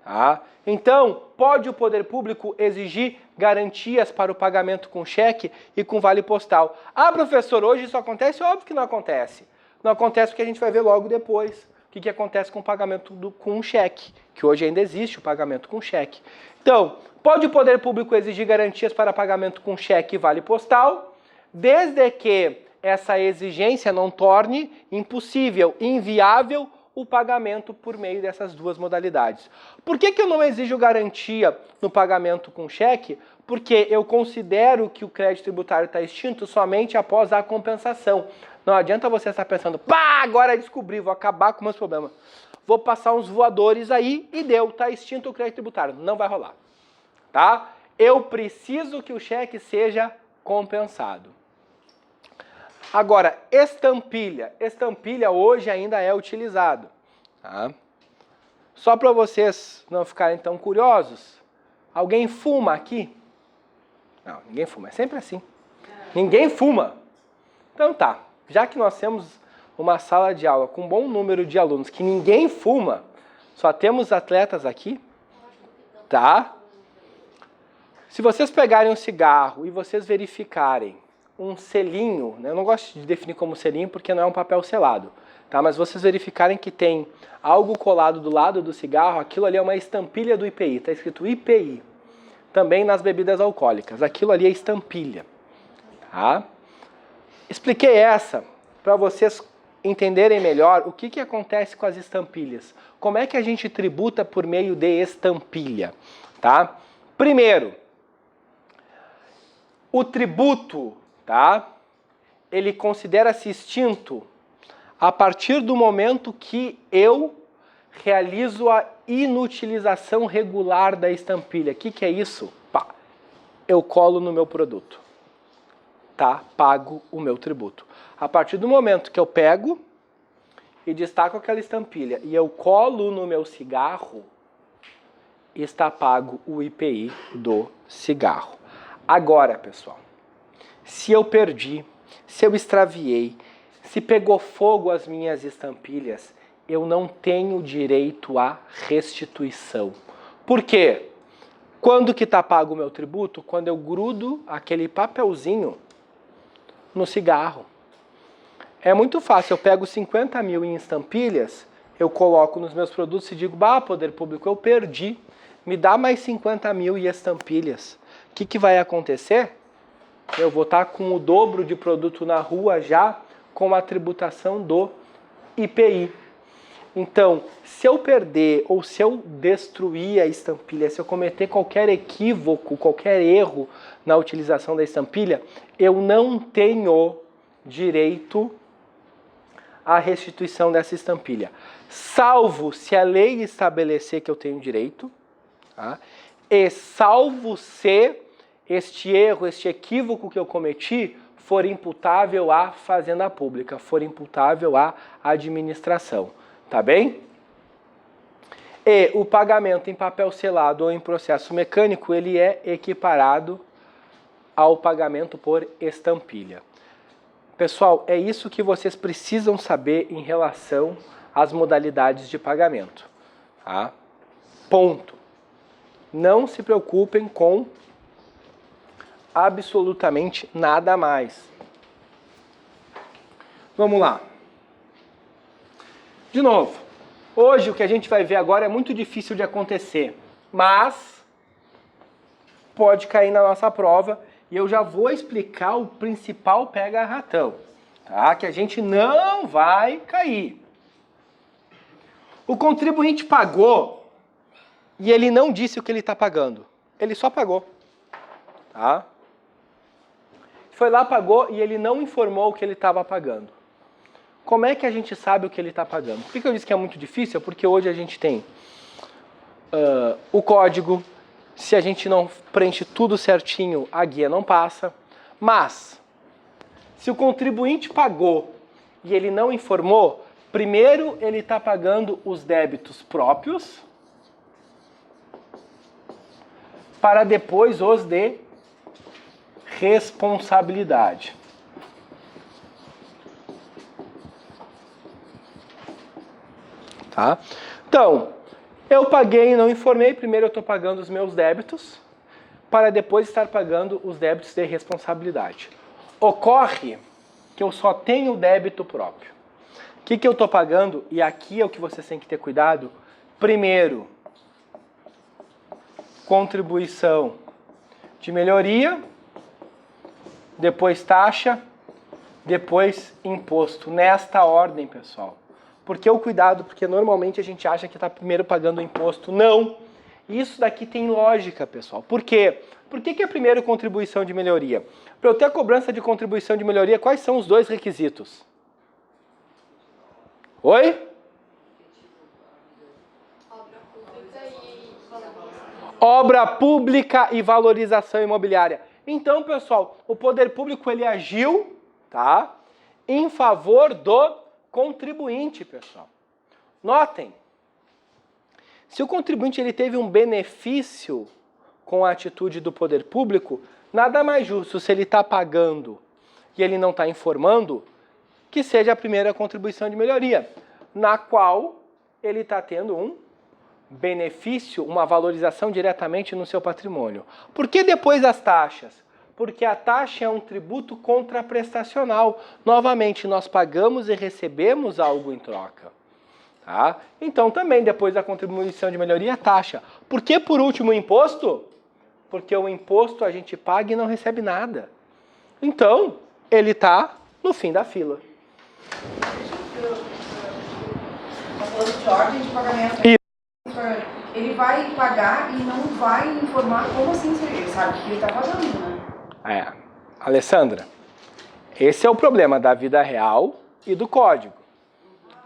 Tá? Então, pode o poder público exigir garantias para o pagamento com cheque e com vale postal. Ah, professor, hoje isso acontece? Óbvio que não acontece. Não acontece porque a gente vai ver logo depois o que acontece com o pagamento com um cheque, que hoje ainda existe o pagamento com cheque. Então, pode o poder público exigir garantias para pagamento com cheque e vale postal, desde que essa exigência não torne impossível, inviável o pagamento por meio dessas duas modalidades. Por que eu não exijo garantia no pagamento com cheque? Porque eu considero que o crédito tributário está extinto somente após a compensação. Não adianta você estar pensando, pá, agora descobri, vou acabar com meus problemas. Vou passar uns voadores aí e deu, está extinto o crédito tributário. Não vai rolar. Tá? Eu preciso que o cheque seja compensado. Agora, estampilha. Estampilha hoje ainda é utilizado. Tá? Só para vocês não ficarem tão curiosos, alguém fuma aqui? Não, ninguém fuma. É sempre assim. Ninguém fuma. Então tá, já que nós temos uma sala de aula com um bom número de alunos que ninguém fuma, só temos atletas aqui, tá? Se vocês pegarem um cigarro e vocês verificarem um selinho, né? Eu não gosto de definir como selinho porque não é um papel selado, tá? Mas vocês verificarem que tem algo colado do lado do cigarro, aquilo ali é uma estampilha do IPI, está escrito IPI. Também nas bebidas alcoólicas, aquilo ali é estampilha, tá? Expliquei essa para vocês entenderem melhor o que acontece com as estampilhas. Como é que a gente tributa por meio de estampilha, tá? Primeiro, o tributo, tá? Ele considera-se extinto a partir do momento que eu realizo a inutilização regular da estampilha. O que é isso? Pá, eu colo no meu produto, tá? Pago o meu tributo. A partir do momento que eu pego e destaco aquela estampilha e eu colo no meu cigarro, está pago o IPI do cigarro. Agora, pessoal, se eu perdi, se eu extraviei, se pegou fogo as minhas estampilhas, eu não tenho direito à restituição. Por quê? Quando que está pago o meu tributo? Quando eu grudo aquele papelzinho no cigarro. É muito fácil, eu pego 50 mil em estampilhas, eu coloco nos meus produtos e digo, bah, poder público, eu perdi, me dá mais 50 mil em estampilhas. O que vai acontecer? Eu vou estar com o dobro de produto na rua já com a tributação do IPI. Então, se eu perder ou se eu destruir a estampilha, se eu cometer qualquer equívoco, qualquer erro na utilização da estampilha, eu não tenho direito à restituição dessa estampilha. Salvo se a lei estabelecer que eu tenho direito, tá? E salvo se este erro, este equívoco que eu cometi for imputável à Fazenda Pública, for imputável à administração. Tá bem? E o pagamento em papel selado ou em processo mecânico, ele é equiparado ao pagamento por estampilha. Pessoal, é isso que vocês precisam saber em relação às modalidades de pagamento. Tá? Ponto. Não se preocupem com absolutamente nada mais. Vamos lá. De novo, hoje o que a gente vai ver agora é muito difícil de acontecer, mas pode cair na nossa prova e eu já vou explicar o principal pega-ratão, tá? Que a gente não vai cair. O contribuinte pagou e ele não disse o que ele está pagando, ele só pagou, tá? Foi lá, pagou e ele não informou o que ele estava pagando. Como é que a gente sabe o que ele está pagando? Por que eu disse que é muito difícil? Porque hoje a gente tem o código, se a gente não preenche tudo certinho, a guia não passa. Mas, se o contribuinte pagou e ele não informou, primeiro ele está pagando os débitos próprios, para depois os de responsabilidade. Tá? Então, eu paguei e não informei, primeiro eu estou pagando os meus débitos, para depois estar pagando os débitos de responsabilidade. Ocorre que eu só tenho débito próprio. O que eu estou pagando? E aqui é o que vocês têm que ter cuidado. Primeiro, contribuição de melhoria, depois taxa, depois imposto. Nesta ordem, pessoal. Por que o cuidado? Porque normalmente a gente acha que está primeiro pagando o imposto. Não! Isso daqui tem lógica, pessoal. Por quê? Por que é primeiro contribuição de melhoria? Para eu ter a cobrança de contribuição de melhoria, quais são os dois requisitos? Oi? Obra pública e valorização imobiliária. Então, pessoal, o poder público ele agiu, tá? Em favor do contribuinte, pessoal. Notem, se o contribuinte ele teve um benefício com a atitude do poder público, nada mais justo se ele está pagando e ele não está informando, que seja a primeira contribuição de melhoria, na qual ele está tendo um benefício, uma valorização diretamente no seu patrimônio. Por que depois as taxas? Porque a taxa é um tributo contraprestacional. Novamente, nós pagamos e recebemos algo em troca. Tá? Então, também, depois da contribuição de melhoria, a taxa. Por que, por último, o imposto? Porque o imposto a gente paga e não recebe nada. Então, ele está no fim da fila. Está falando de ordem de pagamento. Ele vai pagar e não vai informar como assim ele sabe que ele está pagando, né? Alessandra, esse é o problema da vida real e do código.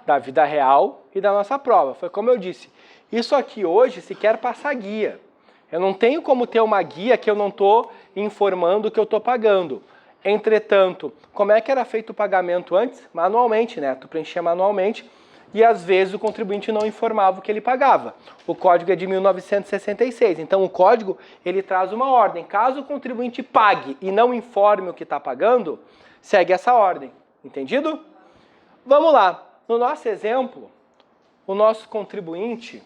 Da vida real e da nossa prova. Foi como eu disse, isso aqui hoje se quer passar guia. Eu não tenho como ter uma guia que eu não estou informando que eu estou pagando. Entretanto, como é que era feito o pagamento antes? Manualmente, né? Tu preenchia manualmente e às vezes o contribuinte não informava o que ele pagava. O código é de 1966, então o código ele traz uma ordem. Caso o contribuinte pague e não informe o que está pagando, segue essa ordem. Entendido? Vamos lá. No nosso exemplo, o nosso contribuinte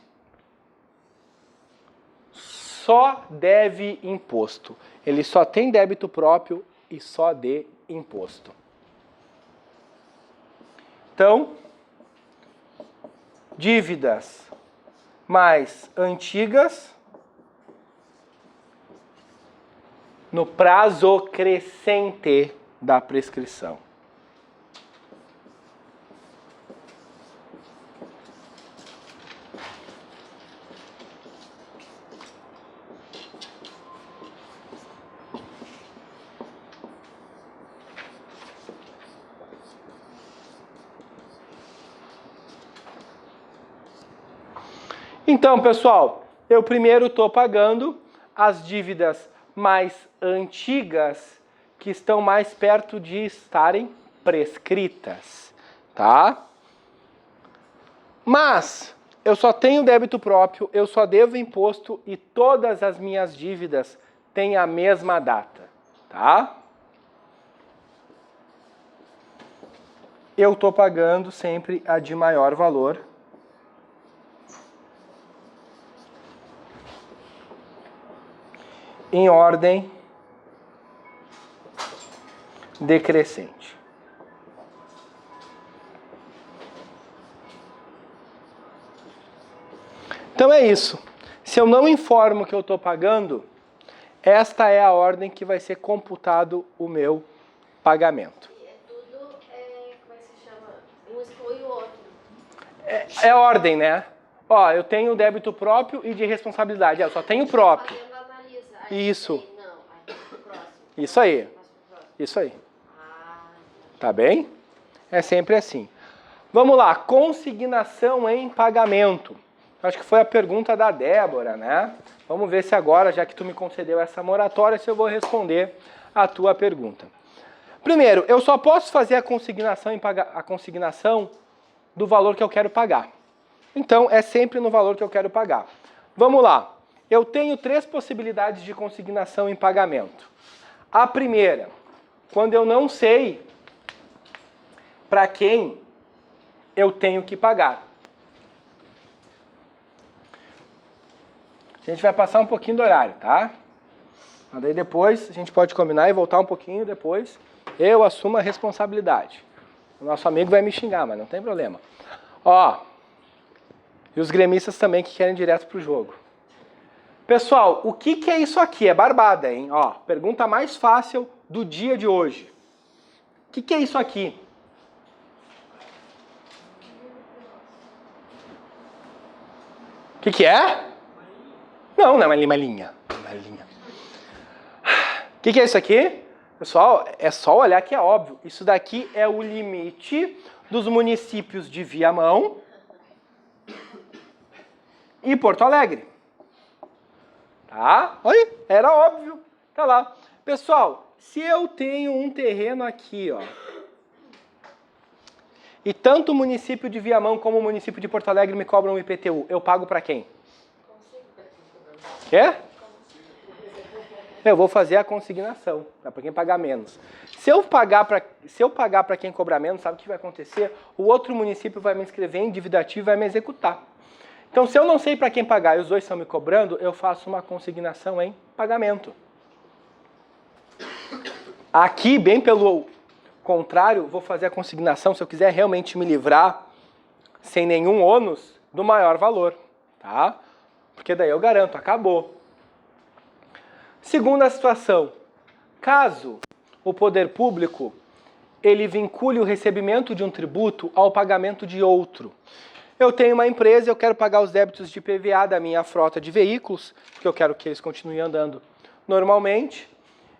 só deve imposto. Ele só tem débito próprio e só dê imposto. Então, dívidas mais antigas no prazo crescente da prescrição. Então, pessoal, eu primeiro estou pagando as dívidas mais antigas que estão mais perto de estarem prescritas, tá? Mas eu só tenho débito próprio, eu só devo imposto e todas as minhas dívidas têm a mesma data, tá? Eu estou pagando sempre a de maior valor. Em ordem decrescente. Então é isso. Se eu não informo que eu estou pagando, esta é a ordem que vai ser computado o meu pagamento. E é tudo, como é que se chama? Um exclui o outro. É ordem, né? Ó, eu tenho débito próprio e de responsabilidade. Eu só tenho próprio. Isso. Isso aí. Isso aí. Tá bem? É sempre assim. Vamos lá. Consignação em pagamento. Acho que foi a pergunta da Débora, né? Vamos ver se agora, já que tu me concedeu essa moratória, se eu vou responder a tua pergunta. Primeiro, eu só posso fazer a consignação do valor que eu quero pagar. Então, é sempre no valor que eu quero pagar. Vamos lá. Eu tenho 3 possibilidades de consignação em pagamento. A primeira, quando eu não sei para quem eu tenho que pagar. A gente vai passar um pouquinho do horário, tá? Mas daí depois a gente pode combinar e voltar um pouquinho depois. Eu assumo a responsabilidade. O nosso amigo vai me xingar, mas não tem problema. Ó, e os gremistas também que querem direto pro jogo. Pessoal, o que é isso aqui? É barbada, hein? Ó, pergunta mais fácil do dia de hoje. O que é isso aqui? O que é? Não, não é uma linha. O que é isso aqui? Pessoal, é só olhar que é óbvio. Isso daqui é o limite dos municípios de Viamão e Porto Alegre. Tá? Olha, era óbvio. Tá lá. Pessoal, se eu tenho um terreno aqui, ó, e tanto o município de Viamão como o município de Porto Alegre me cobram um IPTU, eu pago para quem? Quê? Eu vou fazer a consignação, tá? Para quem pagar menos. Se eu pagar para quem cobrar menos, sabe o que vai acontecer? O outro município vai me inscrever em dívida ativa e vai me executar. Então, se eu não sei para quem pagar e os dois estão me cobrando, eu faço uma consignação em pagamento. Aqui, bem pelo contrário, vou fazer a consignação, se eu quiser realmente me livrar, sem nenhum ônus, do maior valor, tá? Porque daí eu garanto, acabou. Segunda situação, caso o poder público, ele vincule o recebimento de um tributo ao pagamento de outro. Eu tenho uma empresa, eu quero pagar os débitos de IPVA da minha frota de veículos, que eu quero que eles continuem andando normalmente,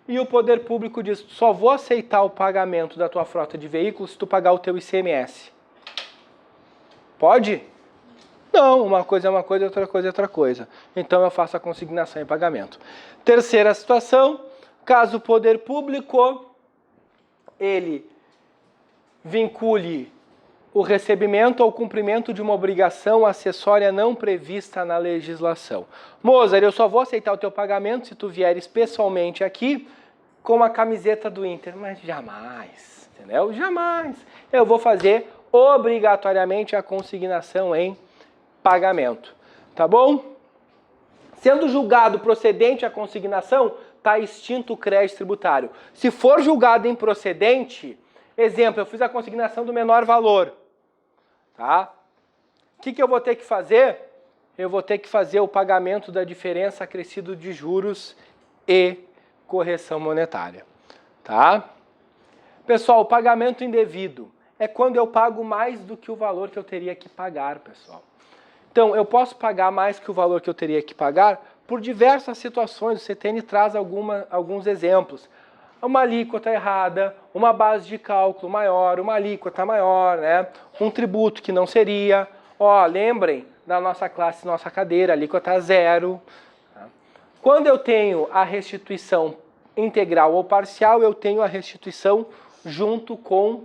e o poder público diz, só vou aceitar o pagamento da tua frota de veículos se tu pagar o teu ICMS. Pode? Não, uma coisa é uma coisa, outra coisa é outra coisa. Então eu faço a consignação em pagamento. Terceira situação, caso o poder público, ele vincule o recebimento ao cumprimento de uma obrigação acessória não prevista na legislação. Mozart, eu só vou aceitar o teu pagamento se tu vieres pessoalmente aqui com a camiseta do Inter. Mas jamais, entendeu? Jamais. Eu vou fazer obrigatoriamente a consignação em pagamento. Tá bom? Sendo julgado procedente a consignação, está extinto o crédito tributário. Se for julgado improcedente, exemplo, eu fiz a consignação do menor valor. Tá? O que eu vou ter que fazer? Eu vou ter que fazer o pagamento da diferença acrescido de juros e correção monetária. Tá? Pessoal, o pagamento indevido é quando eu pago mais do que o valor que eu teria que pagar, pessoal. Então, eu posso pagar mais que o valor que eu teria que pagar por diversas situações. O CTN traz alguns exemplos. Uma alíquota errada, uma base de cálculo maior, uma alíquota maior, né? Um tributo que não seria. Ó, lembrem da nossa classe, nossa cadeira, alíquota zero. Quando eu tenho a restituição integral ou parcial, eu tenho a restituição junto com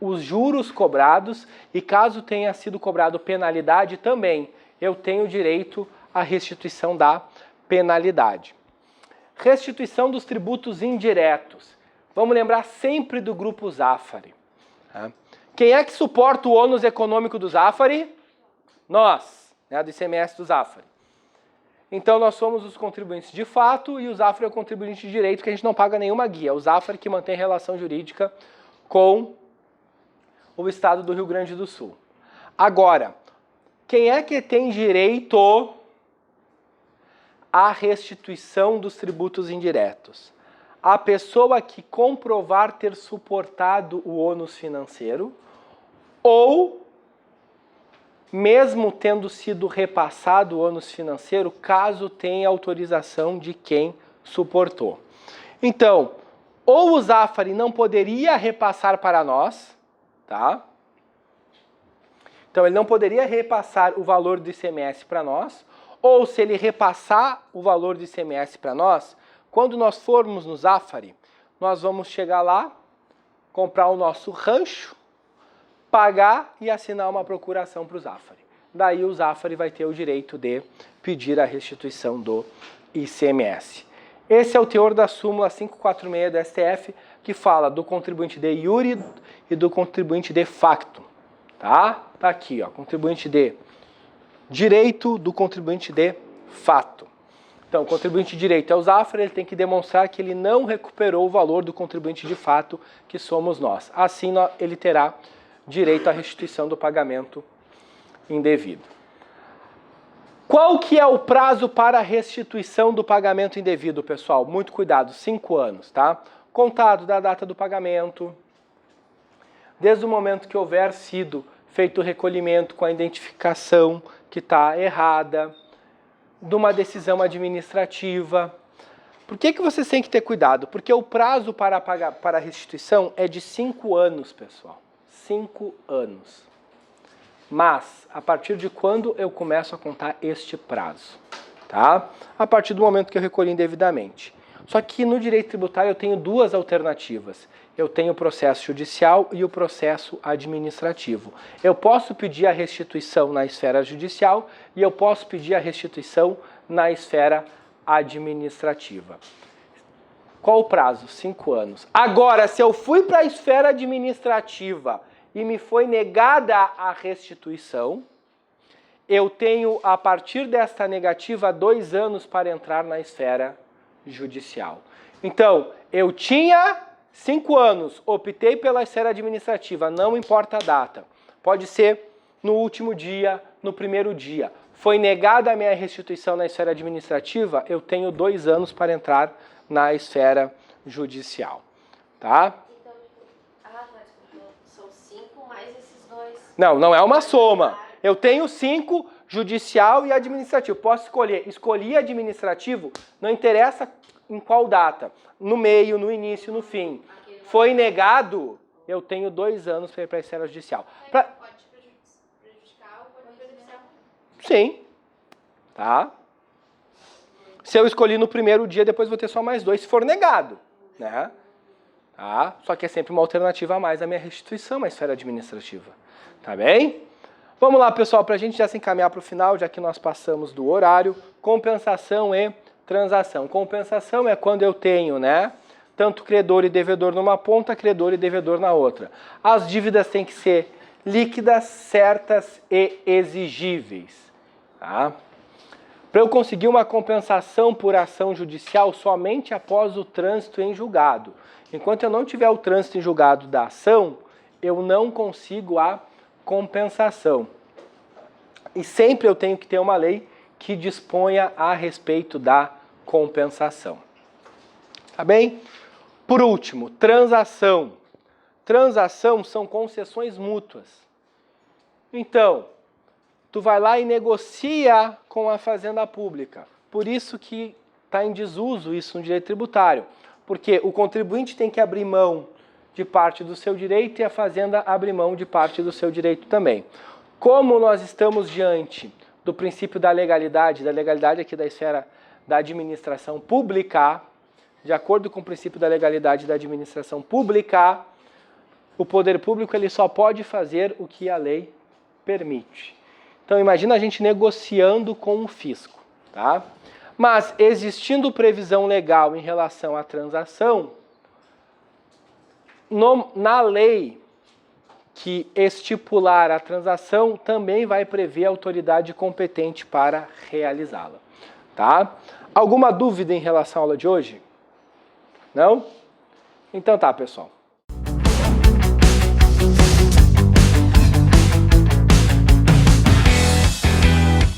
os juros cobrados e caso tenha sido cobrado penalidade também, eu tenho direito à restituição da penalidade. Restituição dos tributos indiretos. Vamos lembrar sempre do grupo Zafari. Tá? Quem é que suporta o ônus econômico do Zafari? Nós, né, do ICMS do Zafari. Então nós somos os contribuintes de fato e o Zafari é o contribuinte de direito que a gente não paga nenhuma guia. O Zafari que mantém relação jurídica com o estado do Rio Grande do Sul. Agora, quem é que tem direito à restituição dos tributos indiretos? A pessoa que comprovar ter suportado o ônus financeiro ou, mesmo tendo sido repassado o ônus financeiro, caso tenha autorização de quem suportou. Então, ou o Zafari não poderia repassar para nós, tá? Então ele não poderia repassar o valor do ICMS para nós, ou se ele repassar o valor do ICMS para nós, quando nós formos no Zafari, nós vamos chegar lá, comprar o nosso rancho, pagar e assinar uma procuração para o Zafari. Daí o Zafari vai ter o direito de pedir a restituição do ICMS. Esse é o teor da súmula 546 do STF, que fala do contribuinte de iure e do contribuinte de facto. Tá? Tá aqui, ó, contribuinte de direito do contribuinte de fato. Então, o contribuinte de direito é o Zafari, ele tem que demonstrar que ele não recuperou o valor do contribuinte de fato, que somos nós. Assim, ele terá direito à restituição do pagamento indevido. Qual que é o prazo para a restituição do pagamento indevido, pessoal? Muito cuidado, 5 anos, tá? Contado da data do pagamento, desde o momento que houver sido feito o recolhimento com a identificação que está errada, de uma decisão administrativa. Por que vocês têm que ter cuidado? Porque o prazo para a restituição é de 5 anos, pessoal. 5 anos. Mas, a partir de quando eu começo a contar este prazo? Tá? A partir do momento que eu recolhi indevidamente. Só que no direito tributário eu tenho duas alternativas. Eu tenho o processo judicial e o processo administrativo. Eu posso pedir a restituição na esfera judicial e eu posso pedir a restituição na esfera administrativa. Qual o prazo? 5 anos. Agora, se eu fui para a esfera administrativa e me foi negada a restituição, eu tenho, a partir desta negativa, 2 anos para entrar na esfera judicial. Então, eu tinha 5 anos, optei pela esfera administrativa, não importa a data. Pode ser no último dia, no primeiro dia. Foi negada a minha restituição na esfera administrativa, eu tenho 2 anos para entrar na esfera judicial. Tá? Então, tipo, a Não, não é uma soma. Eu tenho 5, judicial e administrativo. Posso escolher. Escolhi administrativo, não interessa em qual data. No meio, no início, no fim. Foi negado, eu tenho 2 anos para ir para a esfera judicial. Pode te prejudicar ou pode beneficiar muito. Sim. Tá? Se eu escolhi no primeiro dia, depois vou ter só mais 2 se for negado. Né? Tá? Só que é sempre uma alternativa a mais à minha restituição, a esfera administrativa. Tá bem? Vamos lá, pessoal, para a gente já se encaminhar para o final, já que nós passamos do horário. Compensação e transação. Compensação é quando eu tenho, né, tanto credor e devedor numa ponta, credor e devedor na outra. As dívidas têm que ser líquidas, certas e exigíveis. Tá? Para eu conseguir uma compensação por ação judicial somente após o trânsito em julgado. Enquanto eu não tiver o trânsito em julgado da ação, eu não consigo a compensação. E sempre eu tenho que ter uma lei que disponha a respeito da compensação. Tá bem? Por último, transação. Transação são concessões mútuas. Então, tu vai lá e negocia com a fazenda pública. Por isso que está em desuso isso no direito tributário. Porque o contribuinte tem que abrir mão de parte do seu direito e a fazenda abre mão de parte do seu direito também. Como nós estamos diante do princípio da legalidade aqui da esfera da administração pública, de acordo com o princípio da legalidade da administração pública, o poder público ele só pode fazer o que a lei permite. Então imagina a gente negociando com o fisco, tá? Mas existindo previsão legal em relação à transação, na lei que estipular a transação também vai prever a autoridade competente para realizá-la, tá? Alguma dúvida em relação à aula de hoje? Não? Então tá, pessoal.